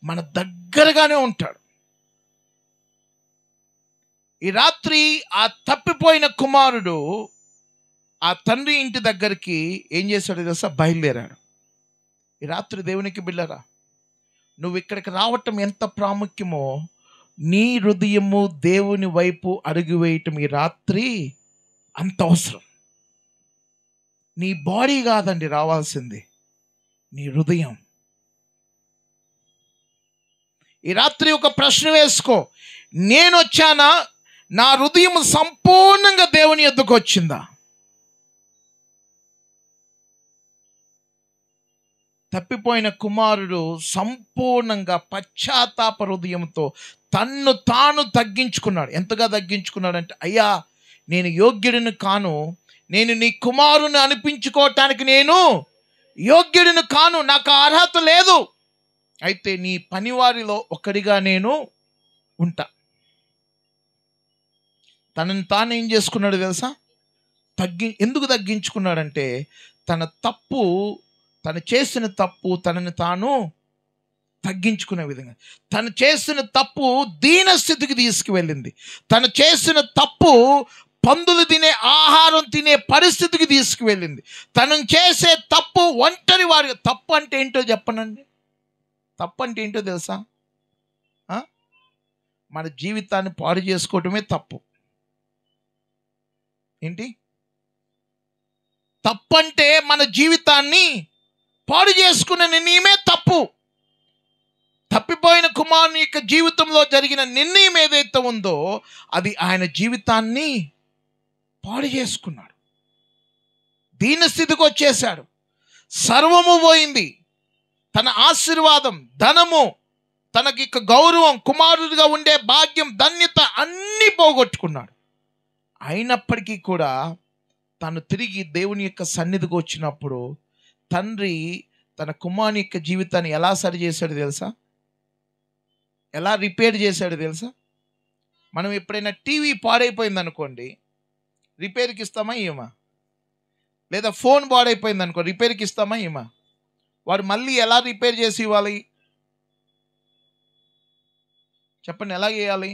మన దగ్గరగానే ఉంటాడు. ఈ రాత్రి ఆ తప్పిపోయిన కుమారుడు ఆ తండ్రి ఇంటి దగ్గరికి ఏం చేశాడు తెలుసా? బయలుదేరాడు. ఈ రాత్రి దేవునికి బిడ్డరా, నువ్వు ఇక్కడికి రావటం ఎంత ప్రాముఖ్యమో, నీ హృదయము దేవుని వైపు అడుగు వేయటం ఈ రాత్రి అంత అవసరం. నీ బాడీ కాదండి రావాల్సింది, నీ హృదయం. ఈ రాత్రి ఒక ప్రశ్న వేసుకో, నేను వచ్చానా? నా హృదయం సంపూర్ణంగా దేవుని యొద్దకు వచ్చిందా? తప్పిపోయిన కుమారుడు సంపూర్ణంగా పశ్చాత్తాప హృదయంతో తన్ను తాను తగ్గించుకున్నాడు. ఎంతగా తగ్గించుకున్నాడంటే, అయ్యా నేను యోగ్యుడిని కాను, నేను నీ కుమారుని అనిపించుకోవటానికి నేను యోగ్యుడిని కాను, నాకు అర్హత లేదు, అయితే నీ పనివారిలో ఒకడిగా నేను ఉంటా. తనని తాను ఏం చేసుకున్నాడు తెలుసా? ఎందుకు తగ్గించుకున్నాడంటే, తను చేసిన తప్పు తనని తాను తగ్గించుకునే విధంగా, తను చేసిన తప్పు దీనస్థితికి తీసుకువెళ్ళింది. తను చేసిన తప్పు పందులు తినే ఆహారం తినే పరిస్థితికి తీసుకువెళ్ళింది. తను చేసే తప్పు ఒంటరి వారి. తప్పు అంటే ఏంటో చెప్పనండి? తప్పు అంటే ఏంటో తెలుసా? మన జీవితాన్ని పాడు చేసుకోవటమే తప్పు. ఏంటి తప్పు అంటే? మన జీవితాన్ని పాడు చేసుకునే నిర్ణయమే తప్పు. తప్పిపోయిన కుమారుని యొక్క జీవితంలో జరిగిన నిర్ణయం ఏదైతే ఉందో అది ఆయన జీవితాన్ని పాడు చేసుకున్నాడు. దీనస్థితికి వచ్చేశాడు. సర్వము పోయింది. తన ఆశీర్వాదం, ధనము, తనకి గౌరవం, కుమారుడిగా ఉండే భాగ్యం, ధన్యత అన్నీ పోగొట్టుకున్నాడు. అయినప్పటికీ కూడా తను తిరిగి దేవుని యొక్క సన్నిధికి వచ్చినప్పుడు తండ్రి తన కుమారుని యొక్క జీవితాన్ని ఎలా సరి చేశాడు తెలుసా? ఎలా రిపేర్ చేశాడు తెలుసా? మనం ఎప్పుడైనా టీవీ పాడైపోయింది అనుకోండి, రిపేర్కి ఇస్తామా ఏమా? లేదా ఫోన్ పాడైపోయింది అనుకో, రిపేర్కి ఇస్తామా ఏమా? వాడు మళ్ళీ ఎలా రిపేర్ చేసి ఇవ్వాలి చెప్పండి? ఎలా చేయాలి?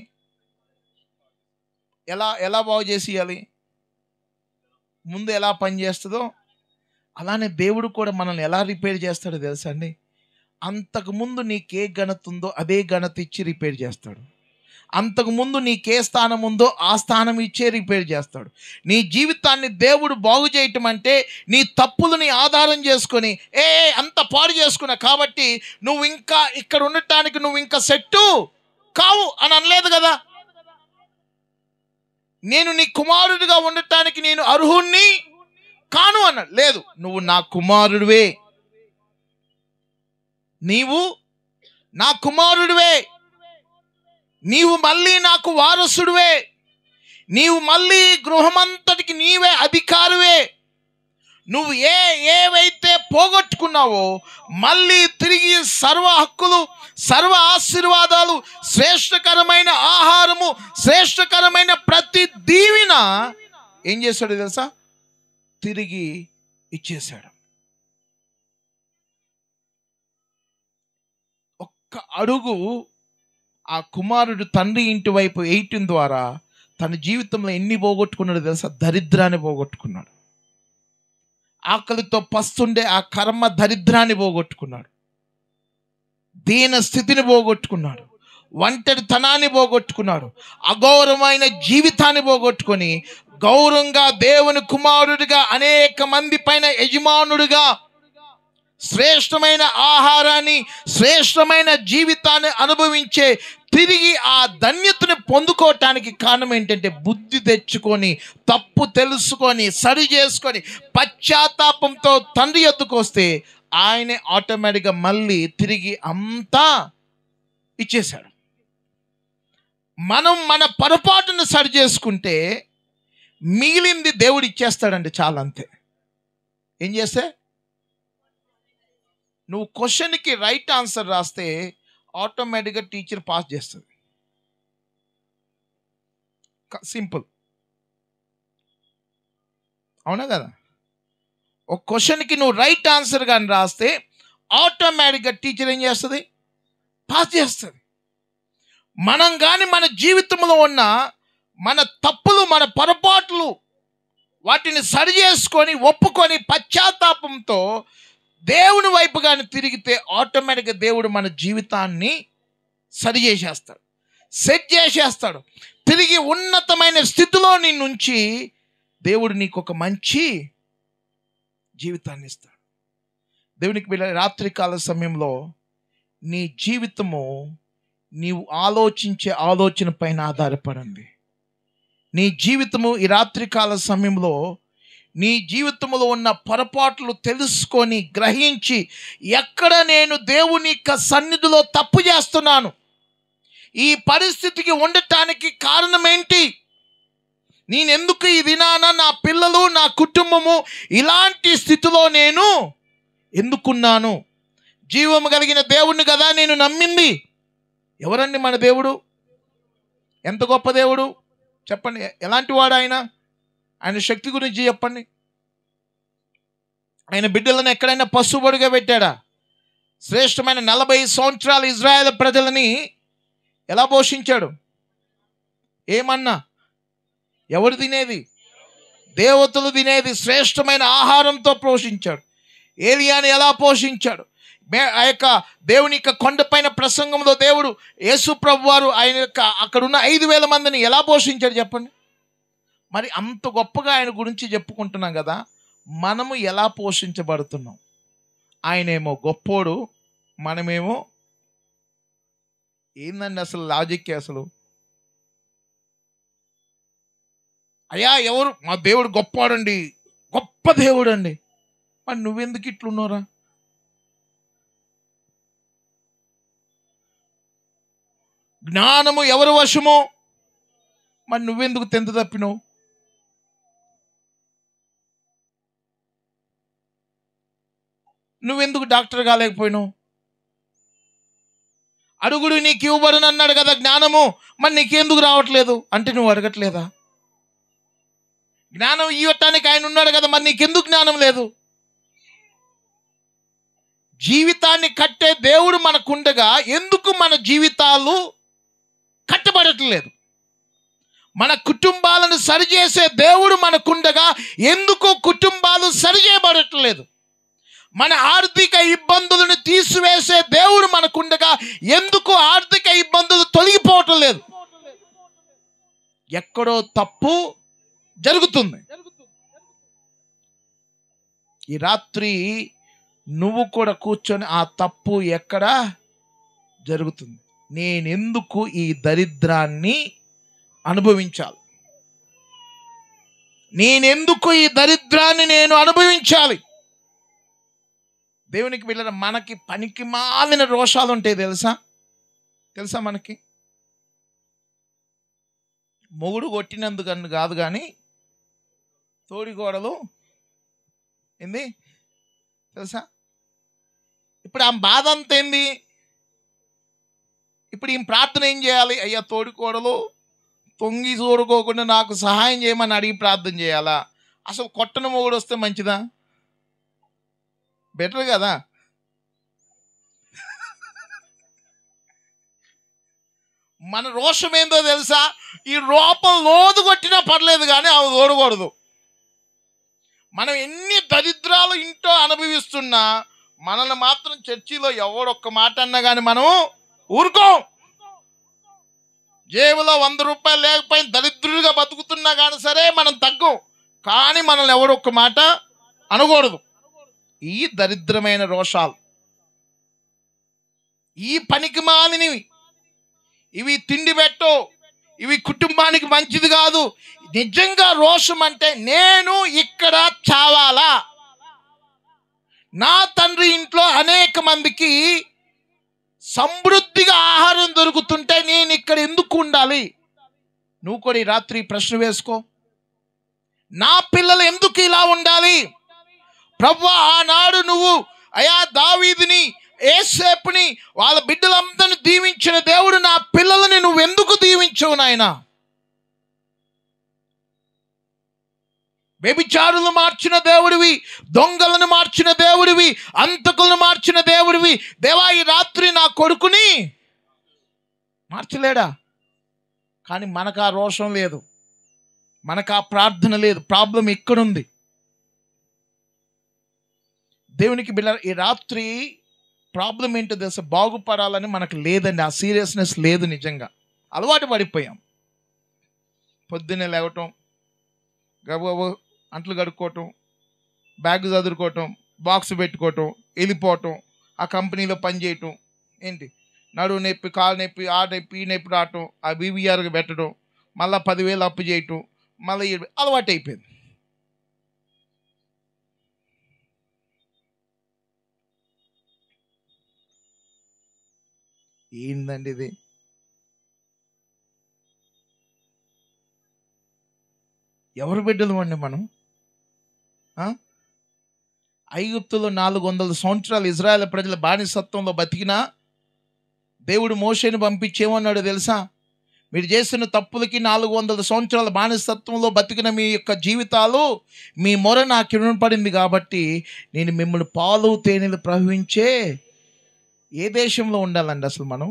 ఎలా బాగు చేసి ఇవ్వాలి? ముందు ఎలా పనిచేస్తుందో అలానే దేవుడు కూడా మనల్ని ఎలా రిపేర్ చేస్తాడో తెలుసా అండి? అంతకుముందు నీకే ఘనత ఉందో అదే ఘనత ఇచ్చి రిపేర్ చేస్తాడు. అంతకుముందు నీకే స్థానం ఉందో ఆ స్థానం ఇచ్చే రిపేర్ చేస్తాడు. నీ జీవితాన్ని దేవుడు బాగు చేయటం అంటే నీ తప్పులని ఆధారం చేసుకొని అంత పాడు చేసుకున్నా కాబట్టి నువ్వు ఇంకా ఇక్కడ ఉండటానికి నువ్వు ఇంకా సెట్టు కావు అని అనలేదు కదా. నేను నీ కుమారుడిగా ఉండటానికి నేను అర్హుణ్ణి కాను అన్నాడు. లేదు, నువ్వు నా కుమారుడివే, నీవు నా కుమారుడివే, నీవు మళ్ళీ నాకు వారసుడివే, నీవు మళ్ళీ గృహమంతటికి నీవే అధికారివే. నువ్వు ఏవైతే పోగొట్టుకున్నావో మళ్ళీ తిరిగి సర్వ హక్కులు, సర్వ ఆశీర్వాదాలు, శ్రేష్టకరమైన ఆహారము, శ్రేష్టకరమైన ప్రతి దీవెన ఏం చేశాడు తెలుసా? తిరిగి ఇచ్చేశాడు. ఒక్క అడుగు ఆ కుమారుడు తండ్రి ఇంటి వైపు వేయటం ద్వారా తన జీవితంలో ఎన్ని పోగొట్టుకున్నాడు తెలుసా? దరిద్రాన్ని పోగొట్టుకున్నాడు. ఆకలితో పస్తుండే ఆ కర్మ దరిద్రాన్ని పోగొట్టుకున్నాడు, దీన స్థితిని పోగొట్టుకున్నాడు, ఒంటరితనాన్ని పోగొట్టుకున్నాడు, అగౌరవమైన జీవితాన్ని పోగొట్టుకొని గౌరవంగా దేవుని కుమారుడిగా అనేక మంది పైన యజమానుడిగా శ్రేష్టమైన ఆహారాన్ని, శ్రేష్టమైన జీవితాన్ని అనుభవించే తిరిగి ఆ ధన్యతను పొందుకోవటానికి కారణం ఏంటంటే బుద్ధి తెచ్చుకొని, తప్పు తెలుసుకొని, సరి చేసుకొని, పశ్చాత్తాపంతో తండ్రి యొద్దకు వస్తే ఆయనే ఆటోమేటిక్గా మళ్ళీ తిరిగి అంతా ఇచ్చేశాడు. మనం మన పొరపాటును సరి చేసుకుంటే మిగిలింది దేవుడు ఇచ్చేస్తాడండి, చాలా అంతే. ఏం చేస్తే నువ్వు క్వశ్చన్కి రైట్ ఆన్సర్ రాస్తే ఆటోమేటిక్గా టీచర్ పాస్ చేస్తుంది. సింపుల్, అవునా కదా? ఒక క్వశ్చన్కి నువ్వు రైట్ ఆన్సర్ కానీ రాస్తే ఆటోమేటిక్గా టీచర్ ఏం చేస్తుంది? పాస్ చేస్తుంది. మనం కానీ మన జీవితంలో ఉన్న మన తప్పులు, మన పొరపాట్లు వాటిని సరి చేసుకొని, ఒప్పుకొని, పశ్చాత్తాపంతో దేవుని వైపు కానీ తిరిగితే ఆటోమేటిక్గా దేవుడు మన జీవితాన్ని సరి చేసేస్తాడు, సెట్ చేసేస్తాడు. తిరిగి ఉన్నతమైన స్థితిలో నుంచి దేవుడు నీకు ఒక మంచి జీవితాన్ని ఇస్తాడు. దేవునికి వెళ్ళే రాత్రికాల సమయంలో నీ జీవితము నీవు ఆలోచించే ఆలోచన పైన ఆధారపడింది. నీ జీవితము ఈ రాత్రికాల సమయంలో నీ జీవితంలో ఉన్న పొరపాట్లు తెలుసుకొని, గ్రహించి, ఎక్కడ నేను దేవుని యొక్క సన్నిధిలో తప్పు చేస్తున్నాను, ఈ పరిస్థితికి ఉండటానికి కారణం ఏంటి, నేనెందుకు ఈ దినాన నా పిల్లలు, నా కుటుంబము ఇలాంటి స్థితిలో నేను ఎందుకున్నాను? జీవము కలిగిన దేవుణ్ణి కదా నేను నమ్మింది. ఎవరండి మన దేవుడు? ఎంత గొప్ప దేవుడు చెప్పండి. ఎలాంటి వాడు ఆయన? ఆయన శక్తి గురించి చెప్పండి. ఆయన బిడ్డలను ఎక్కడైనా పశువుడుగా పెట్టాడా? శ్రేష్టమైన 40 సంవత్సరాలు ఇజ్రాయేల్ ప్రజలని ఎలా పోషించాడు? ఏమన్నా? ఎవరు తినేది? దేవతలు తినేది శ్రేష్టమైన ఆహారంతో పోషించాడు. ఏలియాని ఎలా పోషించాడు? ఆ యొక్క దేవుని యొక్క కొండపైన ప్రసంగంలో దేవుడు యేసు ప్రభు వారు ఆయన యొక్క అక్కడున్న 5,000 మందిని ఎలా పోషించాడు చెప్పండి. మరి అంత గొప్పగా ఆయన గురించి చెప్పుకుంటున్నాం కదా, మనము ఎలా పోషించబడుతున్నాం? ఆయనేమో గొప్పోడు, మనమేమో ఏందండి అసలు లాజిక్? అసలు అయ్యా ఎవరు? మా దేవుడు గొప్పవాడండి, గొప్ప దేవుడు అండి. మరి నువ్వెందుకు ఇట్లున్నారా? జ్ఞానము ఎవరు వశమో? మరి నువ్వెందుకు తెంత తప్పినావు? నువ్వెందుకు డాక్టర్ కాలేకపోయినావు? అడుగుడు నీకు ఇవ్వబడును అన్నాడు కదా జ్ఞానము, మరి నీకెందుకు రావట్లేదు అంటే నువ్వు అడగట్లేదా? జ్ఞానం ఇవ్వటానికి ఆయన ఉన్నాడు కదా, మరి నీకెందుకు జ్ఞానం లేదు? జీవితాన్ని కట్టే దేవుడు మనకుండగా ఎందుకు మన జీవితాలు కట్టబడట్లేదు? మన కుటుంబాలను సరిచేసే దేవుడు మనకుండగా ఎందుకు కుటుంబాలు సరిచేయబడట్లేదు? మన ఆర్థిక ఇబ్బందులను తీసివేసే దేవుడు మనకుండగా ఎందుకు ఆర్థిక ఇబ్బందులు తొలగిపోవటం లేదు? ఎక్కడో తప్పు జరుగుతుంది. ఈ రాత్రి నువ్వు కూడా కూర్చొని ఆ తప్పు ఎక్కడ జరుగుతుంది, నేనెందుకు ఈ దరిద్రాన్ని అనుభవించాలి, నేనెందుకు ఈ దరిద్రాన్ని నేను అనుభవించాలి? దేవునికి వెళ్ళిన మనకి పనికి మాలిన రోషాలు ఉంటాయి. తెలుసా మనకి మొగుడు కొట్టినందుకని కాదు, కానీ తోడికోడలు ఏంది తెలుసా? ఇప్పుడు ఆ బాధ అంత ఏంది? ఇప్పుడు ఈ ప్రార్థన ఏం చేయాలి? అయ్యా తోడికోడలు తొంగి చూడుకోకుండా నాకు సహాయం చేయమని అడిగి ప్రార్థన చేయాలా? అసలు కొట్టన మొగుడు వస్తే మంచిదా? బెటర్ కదా. మన రోషం ఏందో తెలుసా? ఈ లోపల లోదు కొట్టినా పర్లేదు, కానీ అవి తోడకూడదు. మనం ఎన్ని దరిద్రాలు ఇంట్లో అనుభవిస్తున్నా మనల్ని మాత్రం చర్చిలో ఎవడొక్క మాట అన్నా కానీ మనం ఊరుకోం. జేబులో 100 రూపాయలు లేకపోయినా దరిద్రుడిగా బతుకుతున్నా కానీ సరే మనం తగ్గం, కానీ మనల్ని ఎవడొక్క మాట అనకూడదు. ఈ దరిద్రమైన రోషాలు, ఈ పనికి మాలినవి, ఇవి తిండి పెట్టో, ఇవి కుటుంబానికి మంచిది కాదు. నిజంగా రోషం అంటే నేను ఇక్కడ చావాలా? నా తండ్రి ఇంట్లో అనేక మందికి సమృద్ధిగా ఆహారం దొరుకుతుంటే నేను ఇక్కడ ఎందుకు ఉండాలి? నువ్వు కూడా ఈ రాత్రి ప్రశ్న వేసుకో. నా పిల్లలు ఎందుకు ఇలా ఉండాలి? ప్రభువా, ఆనాడు నువ్వు అయా దావీదుని, యేసేపుని, వాళ్ళ బిడ్డలందరినీ దీవించిన దేవుడు, నా పిల్లలని నువ్వెందుకు దీవించవు నాయనా? వ్యభిచారులను మార్చిన దేవుడివి, దొంగలను మార్చిన దేవుడివి, అంతకులను మార్చిన దేవుడివి. దేవా, ఈ రాత్రి నా కొడుకుని మార్చలేడా? కానీ మనకు ఆ రోషం లేదు, మనకు ఆ ప్రార్థన లేదు. ప్రాబ్లం ఎక్కడుంది? దేవునికి బిడ్డ, ఈ రాత్రి ప్రాబ్లం ఏంటో తెలుసా? బాగుపడాలని మనకు లేదండి, ఆ సీరియస్నెస్ లేదు. నిజంగా అలవాటు పడిపోయాం. పొద్దున్నే లేవటం, గబగబు అంట్లు కడుక్కోవటం, బ్యాగ్ చదువుకోవటం, బాక్స్ పెట్టుకోవటం, వెళ్ళిపోవటం, ఆ కంపెనీలో పని చేయటం, ఏంటి నడువు నొప్పి, కాలు నొప్పి, ఆ నొప్పి, ఈ నొప్పి రావటం, ఆ బీవీఆర్కి పెట్టడం, మళ్ళీ 10,000 అప్పు చేయటం, మళ్ళీ అలవాటు అయిపోయింది. ఏందండి ఇది? ఎవరు బిడ్డలు అండి మనం? ఐగుప్తులో 400 సంవత్సరాలు ఇజ్రాయెల్ ప్రజల బానిసత్వంలో బతికినా దేవుడు మోషేని పంపించేమన్నాడు తెలుసా? మీరు చేసిన తప్పులకి 400 సంవత్సరాల బానిసత్వంలో బతికిన మీ యొక్క జీవితాలు, మీ మొర నాకు వినపడింది కాబట్టి నేను మిమ్మల్ని పాలు తేనెలు ప్రవహించే ఏ దేశంలో ఉండాలండి? అసలు మనం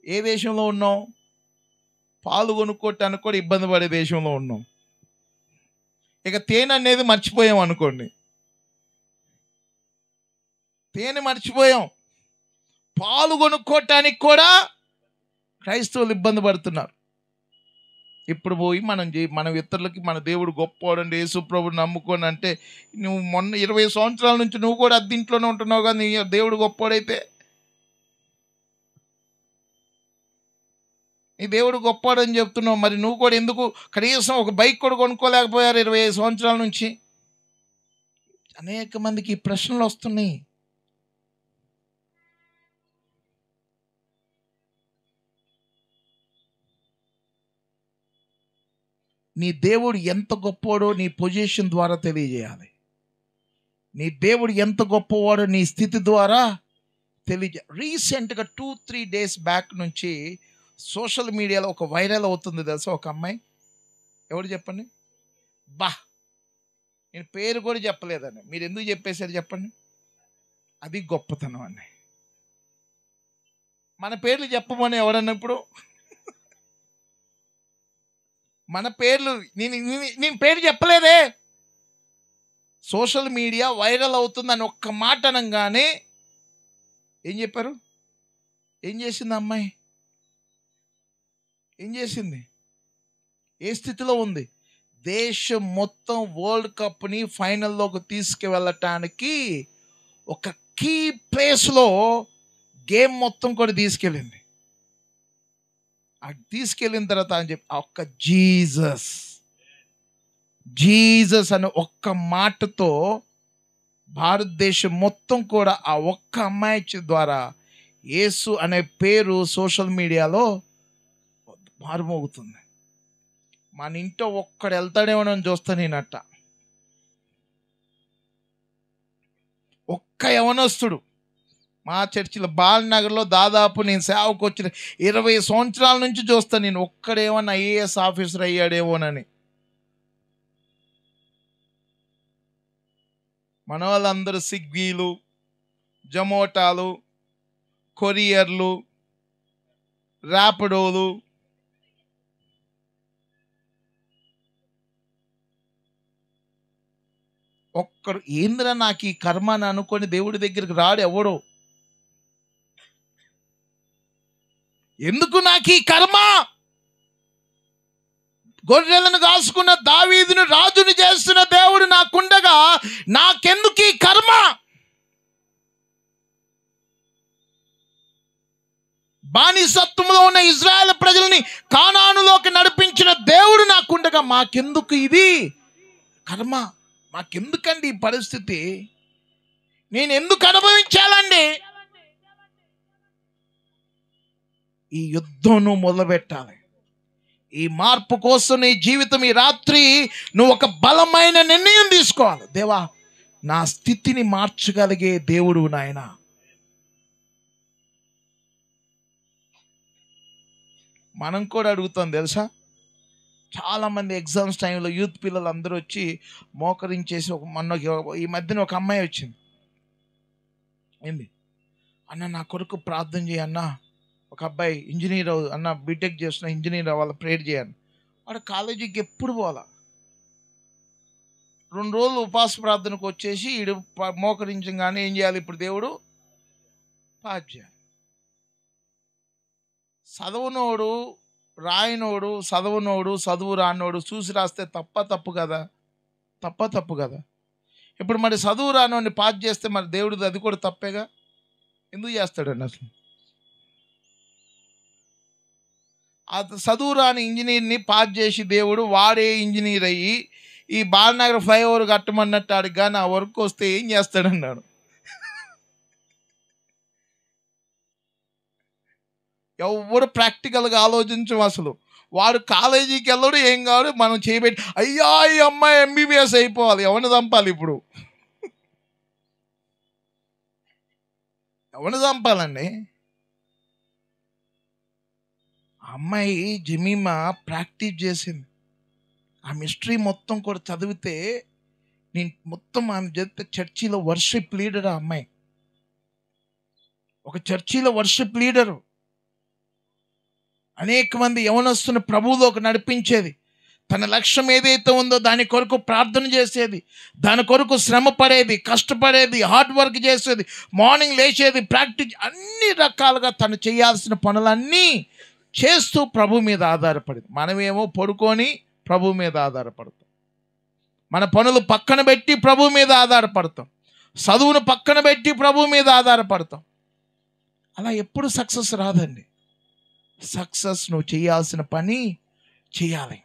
ఏ దేశంలో ఉన్నాం? పాలు కొనుక్కోవటానికి కూడా ఇబ్బంది పడే దేశంలో ఉన్నాం. ఇక తేనె అనేది మర్చిపోయాం అనుకోండి, తేనె మర్చిపోయాం. పాలు కొనుక్కోవటానికి కూడా క్రైస్తవులు ఇబ్బంది పడుతున్నారు. ఇప్పుడు పోయి మనం ఇతరులకి మన దేవుడు గొప్పవాడండి, యేసు ప్రభువుని నమ్ముకోని అంటే, నువ్వు మొన్న 20 సంవత్సరాల నుంచి నువ్వు కూడా అద్దీంట్లోనే ఉంటున్నావు కదా, నీ దేవుడు గొప్పవాడైతే, నీ దేవుడు గొప్పవాడని చెప్తున్నావు, మరి నువ్వు కూడా ఎందుకు కనీసం ఒక బైక్ కూడా కొనుక్కోలేకపోయారు 25 సంవత్సరాల నుంచి? అనేక మందికి ఈ ప్రశ్నలు వస్తున్నాయి. నీ దేవుడు ఎంత గొప్పవాడో నీ పొజిషన్ ద్వారా తెలియజేయాలి. నీ దేవుడు ఎంత గొప్పవాడో నీ స్థితి ద్వారా రీసెంట్గా 2-3 డేస్ బ్యాక్ నుంచి సోషల్ మీడియాలో ఒక వైరల్ అవుతుంది తెలుసా? ఒక అమ్మాయి, ఎవరు చెప్పండి? నేను పేరు కూడా చెప్పలేదండి, మీరు ఎందుకు చెప్పేశారు చెప్పండి? అది గొప్పతనం అండి. మన పేర్లు చెప్పమని ఎవరన్నా ఇప్పుడు మన పేర్లు నేను పేరు చెప్పలేదే. సోషల్ మీడియా వైరల్ అవుతుందని ఒక్క మాట అనగానే ఏం చెప్పారు? ఏం చేసింది అమ్మాయి? ఏం చేసింది? ఏ స్థితిలో ఉంది? దేశం మొత్తం వరల్డ్ కప్ని ఫైనల్లోకి తీసుకువెళ్ళటానికి ఒక కీ ప్లేస్లో గేమ్ మొత్తం కూడా తీసుకెళ్ళింది. అది తీసుకెళ్ళిన తర్వాత అని చెప్పి ఒక్క జీసస్ అనే ఒక్క మాటతో భారతదేశం మొత్తం కూడా ఆ ఒక్క అమ్మాయి ద్వారా యేసు అనే పేరు సోషల్ మీడియాలో మారుమోగుతుంది. మన ఇంట్లో ఒక్కడు వెళ్తాడేమో అని చూస్తా నేనట్ట. ఒక్క యవనస్తుడు మా చర్చిలో బాలనగర్లో దాదాపు నేను సేవకు వచ్చిన 20 సంవత్సరాల నుంచి చూస్తాను నేను. ఒక్కడేమన్నా ఐఏఎస్ ఆఫీసర్ అయ్యాడేమోనని. మన వాళ్ళందరూ స్విగ్గీలు, జొమాటోలు, కొరియర్లు, ర్యాపిడోలు, ఒక్కడు ఏంద్రా నాకు ఈ కర్మ అని అనుకొని దేవుడి దగ్గరికి రాడు ఎవడో. ఎందుకు నాకు ఈ కర్మ? గొర్రెలను కాసుకున్న దావీదును రాజుని చేస్తున్న దేవుడు నాకుండగా నాకెందుకు ఈ కర్మ? బానిసత్వంలో ఉన్న ఇజ్రాయెల్ ప్రజల్ని కానానులోకి నడిపించిన దేవుడు నాకుండగా మాకెందుకు ఇది కర్మ? మాకెందుకండి ఈ పరిస్థితి? నేను ఎందుకు అనుభవించాలండి? ఈ యుద్ధం నువ్వు మొదలుపెట్టాలి. ఈ మార్పు కోసం నీ జీవితం ఈ రాత్రి నువ్వు ఒక బలమైన నిర్ణయం తీసుకోవాలి. దేవా, నా స్థితిని మార్చగలిగే దేవుడు నాయన. మనం కూడా అడుగుతాం తెలుసా, చాలామంది ఎగ్జామ్స్ టైంలో యూత్ పిల్లలు అందరూ వచ్చి మోకరించేసి ఈ మధ్యన ఒక అమ్మాయి వచ్చింది. ఏంది అన్న నా కొరకు ప్రార్థన చేయన్నా. ఒక అబ్బాయి ఇంజనీర్ అన్న, బీటెక్ చేస్తున్న ఇంజనీర్ అవ్వాలి, ప్రేయర్ చేయాలి. వాడు కాలేజీకి ఎప్పుడు పోవాలా? 2 రోజులు ఉపవాస ప్రార్థనకు వచ్చేసి ఈడు మోకరించగానే ఏం చేయాలి? ఇప్పుడు దేవుడు పాస్ చేయాలి. చదవనోడు రాయనోడు, చదవనోడు చదువు రానోడు చూసి రాస్తే తప్పు కదా? తప్పు కదా? ఇప్పుడు మరి చదువు రానోడిని పాస్ చేస్తే మరి దేవుడిది అది కూడా తప్పేగా? ఎందుకు చేస్తాడండి అసలు? ఆ చదువు రాని ఇంజనీర్ని పాస్ చేసి దేవుడు వాడే ఇంజనీర్ అయ్యి ఈ బాలనగర్ ఫ్లైఓవర్ కట్టమన్నట్టు ఆడికి కానీ ఆ వర్క్ వస్తే ఏం చేస్తాడన్నాడు. ఎవరు ప్రాక్టికల్గా ఆలోచించం అసలు. వాడు కాలేజీకి వెళ్ళడు, ఏం కాదు, మనం చేయబెట్టి అయ్యా ఈ అమ్మాయి ఎంబీబీఎస్ అయిపోవాలి. ఎవరిని చంపాలి ఇప్పుడు? ఎవరిని చంపాలండి? అమ్మాయి జమీమా ప్రాక్టీస్ చేసింది. ఆ మిస్టరీ మొత్తం కూడా చదివితే నేను మొత్తం ఆమె చెప్తే చర్చిలో వర్షిప్ లీడర్. ఆ అమ్మాయి ఒక చర్చిలో వర్షిప్ లీడరు. అనేక మంది యవనస్తుని ప్రభువులోకి నడిపించేది. తన లక్ష్యం ఏదైతే ఉందో దాని కొరకు ప్రార్థన చేసేది, దాని కొరకు శ్రమ పడేది, కష్టపడేది, హార్డ్ వర్క్ చేసేది, మార్నింగ్ లేచేది, ప్రాక్టీస్, అన్ని రకాలుగా తను చేయాల్సిన పనులన్నీ చేస్తూ ప్రభు మీద ఆధారపడింది. మనమేమో పడుకొని ప్రభు మీద ఆధారపడతాం. మన పనులు పక్కన పెట్టి ప్రభు మీద ఆధారపడతాం. చదువును పక్కన పెట్టి ప్రభు మీద ఆధారపడతాం. అలా ఎప్పుడు సక్సెస్ రాదండి. సక్సెస్ నువ్వు చేయాల్సిన పని చేయాలి.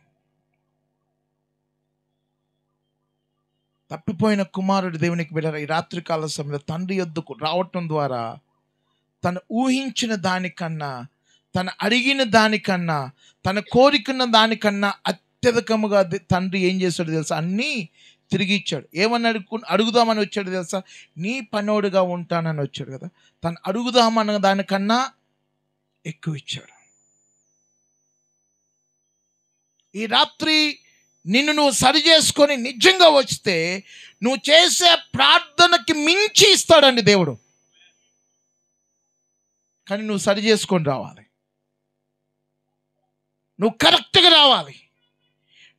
తప్పిపోయిన కుమారుడు దేవునికి బిడ్డ ఈ రాత్రికాల సమయంలో తండ్రి యొద్దకు రావటం ద్వారా తను ఊహించిన దానికన్నా, తను అడిగిన దానికన్నా, తన కోరికున్న దానికన్నా అత్యధికముగా తండ్రి ఏం చేశాడు తెలుసా? అన్నీ తిరిగి ఇచ్చాడు. ఏమని అడుగుదామని వచ్చాడు తెలుసా? నీ పనోడుగా ఉంటానని వచ్చాడు కదా. తను అడుగుదామన్న దానికన్నా ఎక్కువ ఇచ్చాడు. ఈ రాత్రి నిన్ను నువ్వు సరి చేసుకొని నిజంగా వస్తే నువ్వు చేసే ప్రార్థనకి మించి ఇస్తాడండి దేవుడు. కానీ నువ్వు సరి చేసుకొని రావాలి. నువ్వు కరెక్ట్గా రావాలి.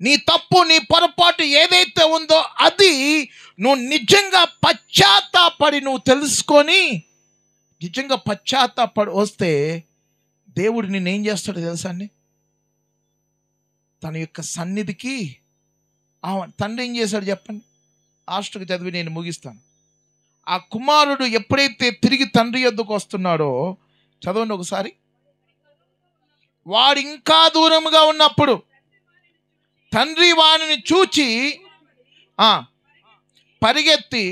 నీ తప్పు, నీ పొరపాటు ఏదైతే ఉందో అది నువ్వు నిజంగా పశ్చాత్తాపడి నువ్వు తెలుసుకొని నిజంగా పశ్చాత్తాపడి వస్తే దేవుడు నిన్నేం చేస్తాడో తెలుసా అండి? తన యొక్క సన్నిధికి తండ్రి ఏం చేశాడు చెప్పండి? లాస్ట్కి చదివి నేను ముగిస్తాను. ఆ కుమారుడు ఎప్పుడైతే తిరిగి తండ్రి యొద్దకు వస్తున్నాడో, చదవండి ఒకసారి. వాడు ఇంకా దూరముగా ఉన్నప్పుడు తండ్రి వాడిని చూచి పరిగెత్తి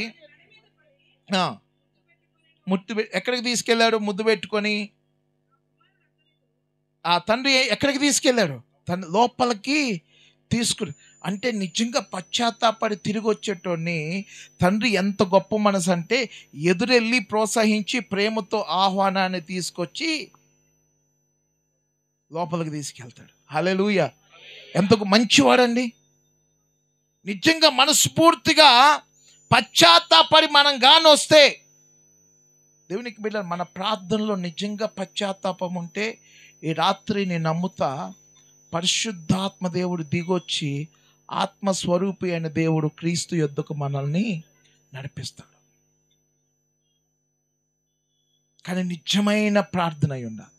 ఎక్కడికి తీసుకెళ్ళాడు? ముద్దు పెట్టుకొని. ఆ తండ్రి ఎక్కడికి తీసుకెళ్ళాడు? తన లోపలికి తీసుకుని. అంటే నిజంగా పశ్చాత్తాపడి తిరిగి వచ్చేటోడిని తండ్రి ఎంత గొప్ప మనసు అంటే ఎదురెళ్ళి ప్రోత్సహించి ప్రేమతో ఆహ్వానాన్ని తీసుకొచ్చి లోపలికి తీసుకెళ్తాడు. హల్లెలూయా! ఎంతకు మంచివాడండి. నిజంగా మనస్ఫూర్తిగా పశ్చాత్తాపడి మనం గానొస్తే, దేవునికి బిడ్డలు, మన ప్రార్థనలో నిజంగా పశ్చాత్తాపం ఉంటే ఈ రాత్రి నేను నమ్ముతా పరిశుద్ధాత్మ దేవుడు దిగొచ్చి ఆత్మస్వరూపి అయిన దేవుడు క్రీస్తు యొద్దకు మనల్ని నడిపిస్తాడు. కానీ నిజమైన ప్రార్థన అయి ఉండాలి.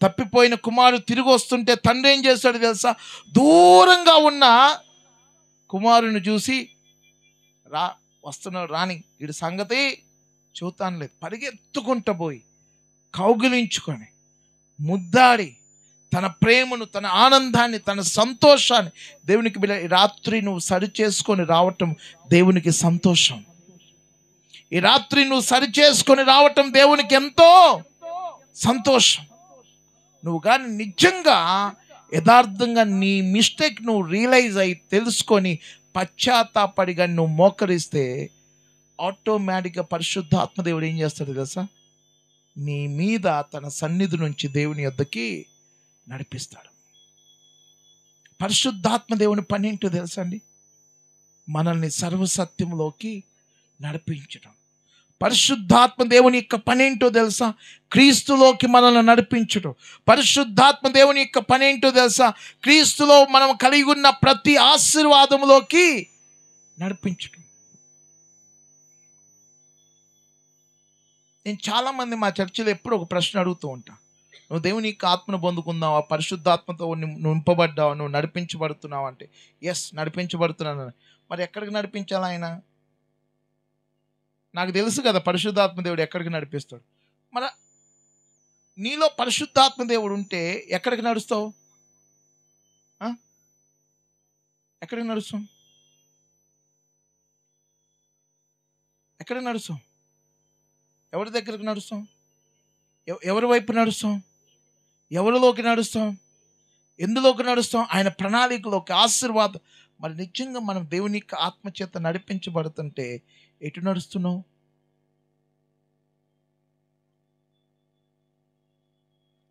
తప్పిపోయిన కుమారుడు తిరిగి వస్తుంటే తండ్రి ఏం చేస్తాడు తెలుసా? దూరంగా ఉన్న కుమారుని చూసి వస్తున్నాడు, రాని వీడి సంగతి చూతాను లేదు, పరిగెత్తుకుంటూ పోయి కౌగిలించుకొని ముద్దాడి తన ప్రేమను, తన ఆనందాన్ని, తన సంతోషాన్ని దేవునికి ఈ రాత్రి నువ్వు సరి చేసుకొని రావటం దేవునికి సంతోషం. ఈ రాత్రి నువ్వు సరి చేసుకొని రావటం దేవునికి ఎంతో సంతోషం. నువ్వు కానీ నిజంగా యథార్థంగా నీ మిస్టేక్ నువ్వు రియలైజ్ అయ్యి తెలుసుకొని పశ్చాత్తాపడి కానీ నువ్వు మోకరిస్తే ఆటోమేటిక్గా పరిశుద్ధాత్మ దేవుడు ఏం చేస్తాడు తెలుసా? నీ మీద తన సన్నిధి నుంచి దేవుని యొద్దకి నడిపిస్తాడు. పరిశుద్ధాత్మ దేవుని పని ఏంటో తెలుసా అండి? మనల్ని సర్వసత్యంలోకి నడిపించడం. పరిశుద్ధాత్మ దేవుని యొక్క పని ఏంటో తెలుసా? క్రీస్తులోకి మనల్ని నడిపించడం. పరిశుద్ధాత్మ దేవుని యొక్క పని ఏంటో తెలుసా? క్రీస్తులో మనం కలిగి ఉన్న ప్రతి ఆశీర్వాదంలోకి నడిపించడం. నేను చాలామంది మా చర్చిలో ఎప్పుడు ఒక ప్రశ్న అడుగుతూ ఉంటా, నువ్వు దేవుని యొక్క ఆత్మను పొందుకుందావా, పరిశుద్ధాత్మతో నింపబడ్డావా, నువ్వు నడిపించబడుతున్నావు అంటే ఎస్ నడిపించబడుతున్నాను. మరి ఎక్కడికి నడిపించాలి ఆయన? నాకు తెలుసు కదా పరిశుద్ధాత్మ దేవుడు ఎక్కడికి నడిపిస్తాడు. మరి నీలో పరిశుద్ధాత్మ దేవుడు ఉంటే ఎక్కడికి నడుస్తావు? ఎక్కడికి నడుస్తాం? ఎక్కడికి నడుస్తాం? ఎవరి దగ్గరికి నడుస్తాం? ఎవరి వైపు నడుస్తాం? ఎవరిలోకి నడుస్తాం? ఎందులోకి నడుస్తాం? ఆయన ప్రణాళికలోకి, ఆశీర్వాదం. మరి నిజంగా మనం దేవుని యొక్క ఆత్మచేత నడిపించబడుతుంటే ఎటు నడుస్తున్నావు?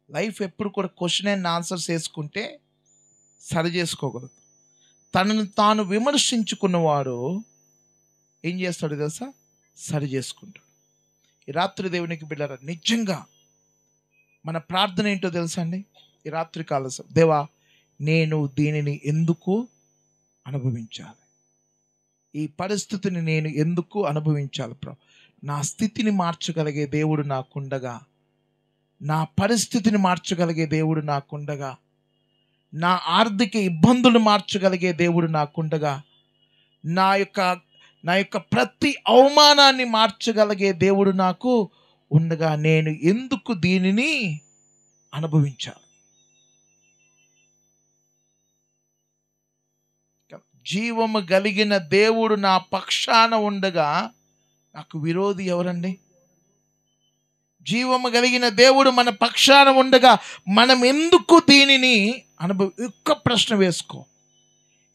లైఫ్ ఎప్పుడు కూడా క్వశ్చన్ అండ్ ఆన్సర్స్ వేసుకుంటే సరి చేసుకోగలదు. తనను తాను విమర్శించుకున్నవాడు ఏం చేస్తాడు తెలుసా? సరి చేసుకుంటాడు. ఈ రాత్రి దేవునికి బిడ్డలారా, నిజంగా మన ప్రార్థన ఏంటో తెలుసా అండి? ఈ రాత్రి కాల దేవా, నేను దీనిని ఎందుకు అనుభవించాలి? ఈ పరిస్థితిని నేను ఎందుకు అనుభవించాలి ప్రభు? నా స్థితిని మార్చగలిగే దేవుడు నాకుండగా, నా పరిస్థితిని మార్చగలిగే దేవుడు నాకుండగా, నా ఆర్థిక ఇబ్బందులు మార్చగలిగే దేవుడు నాకుండగా, నా యొక్క ప్రతి అవమానాన్ని మార్చగలిగే దేవుడు నాకు ఉండగా నేను ఎందుకు దీనిని అనుభవించాలి? జీవము కలిగిన దేవుడు నా పక్షాన ఉండగా నాకు విరోధి ఎవరండి? జీవము కలిగిన దేవుడు మన పక్షాన ఉండగా మనం ఎందుకు దీనిని ఒక్క ప్రశ్న వేసుకో.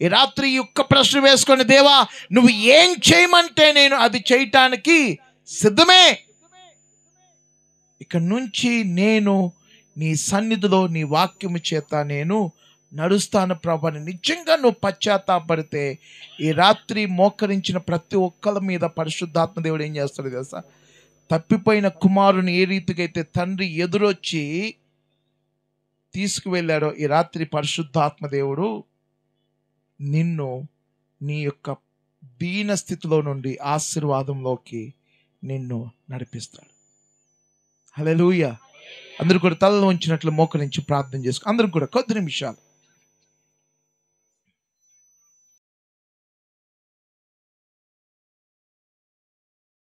ఈ రాత్రి ఒక్క ప్రశ్న వేసుకొని, దేవా నువ్వు ఏం చేయమంటే నేను అది చేయటానికి సిద్ధమే. ఇక నుంచి నేను నీ సన్నిధిలో నీ వాక్యము చేత నేను నడుస్తాను ప్రభు అని నిజంగా నువ్వు పశ్చాత్తాపడితే ఈ రాత్రి మోకరించిన ప్రతి ఒక్కరి మీద పరిశుద్ధాత్మ దేవుడు ఏం చేస్తాడు తెలుసా? తప్పిపోయిన కుమారుని ఏ రీతిగా అయితే తండ్రి ఎదురొచ్చి తీసుకువెళ్ళాడో ఈ రాత్రి పరిశుద్ధాత్మ దేవుడు నిన్ను నీ యొక్క దీన స్థితిలో నుండి ఆశీర్వాదంలోకి నిన్ను నడిపిస్తాడు. హల్లెలూయా. అందరూ కూడా తలలో ఉంచినట్లు మోకరించి ప్రార్థన చేసుకో. అందరం కూడా కొద్ది నిమిషాలు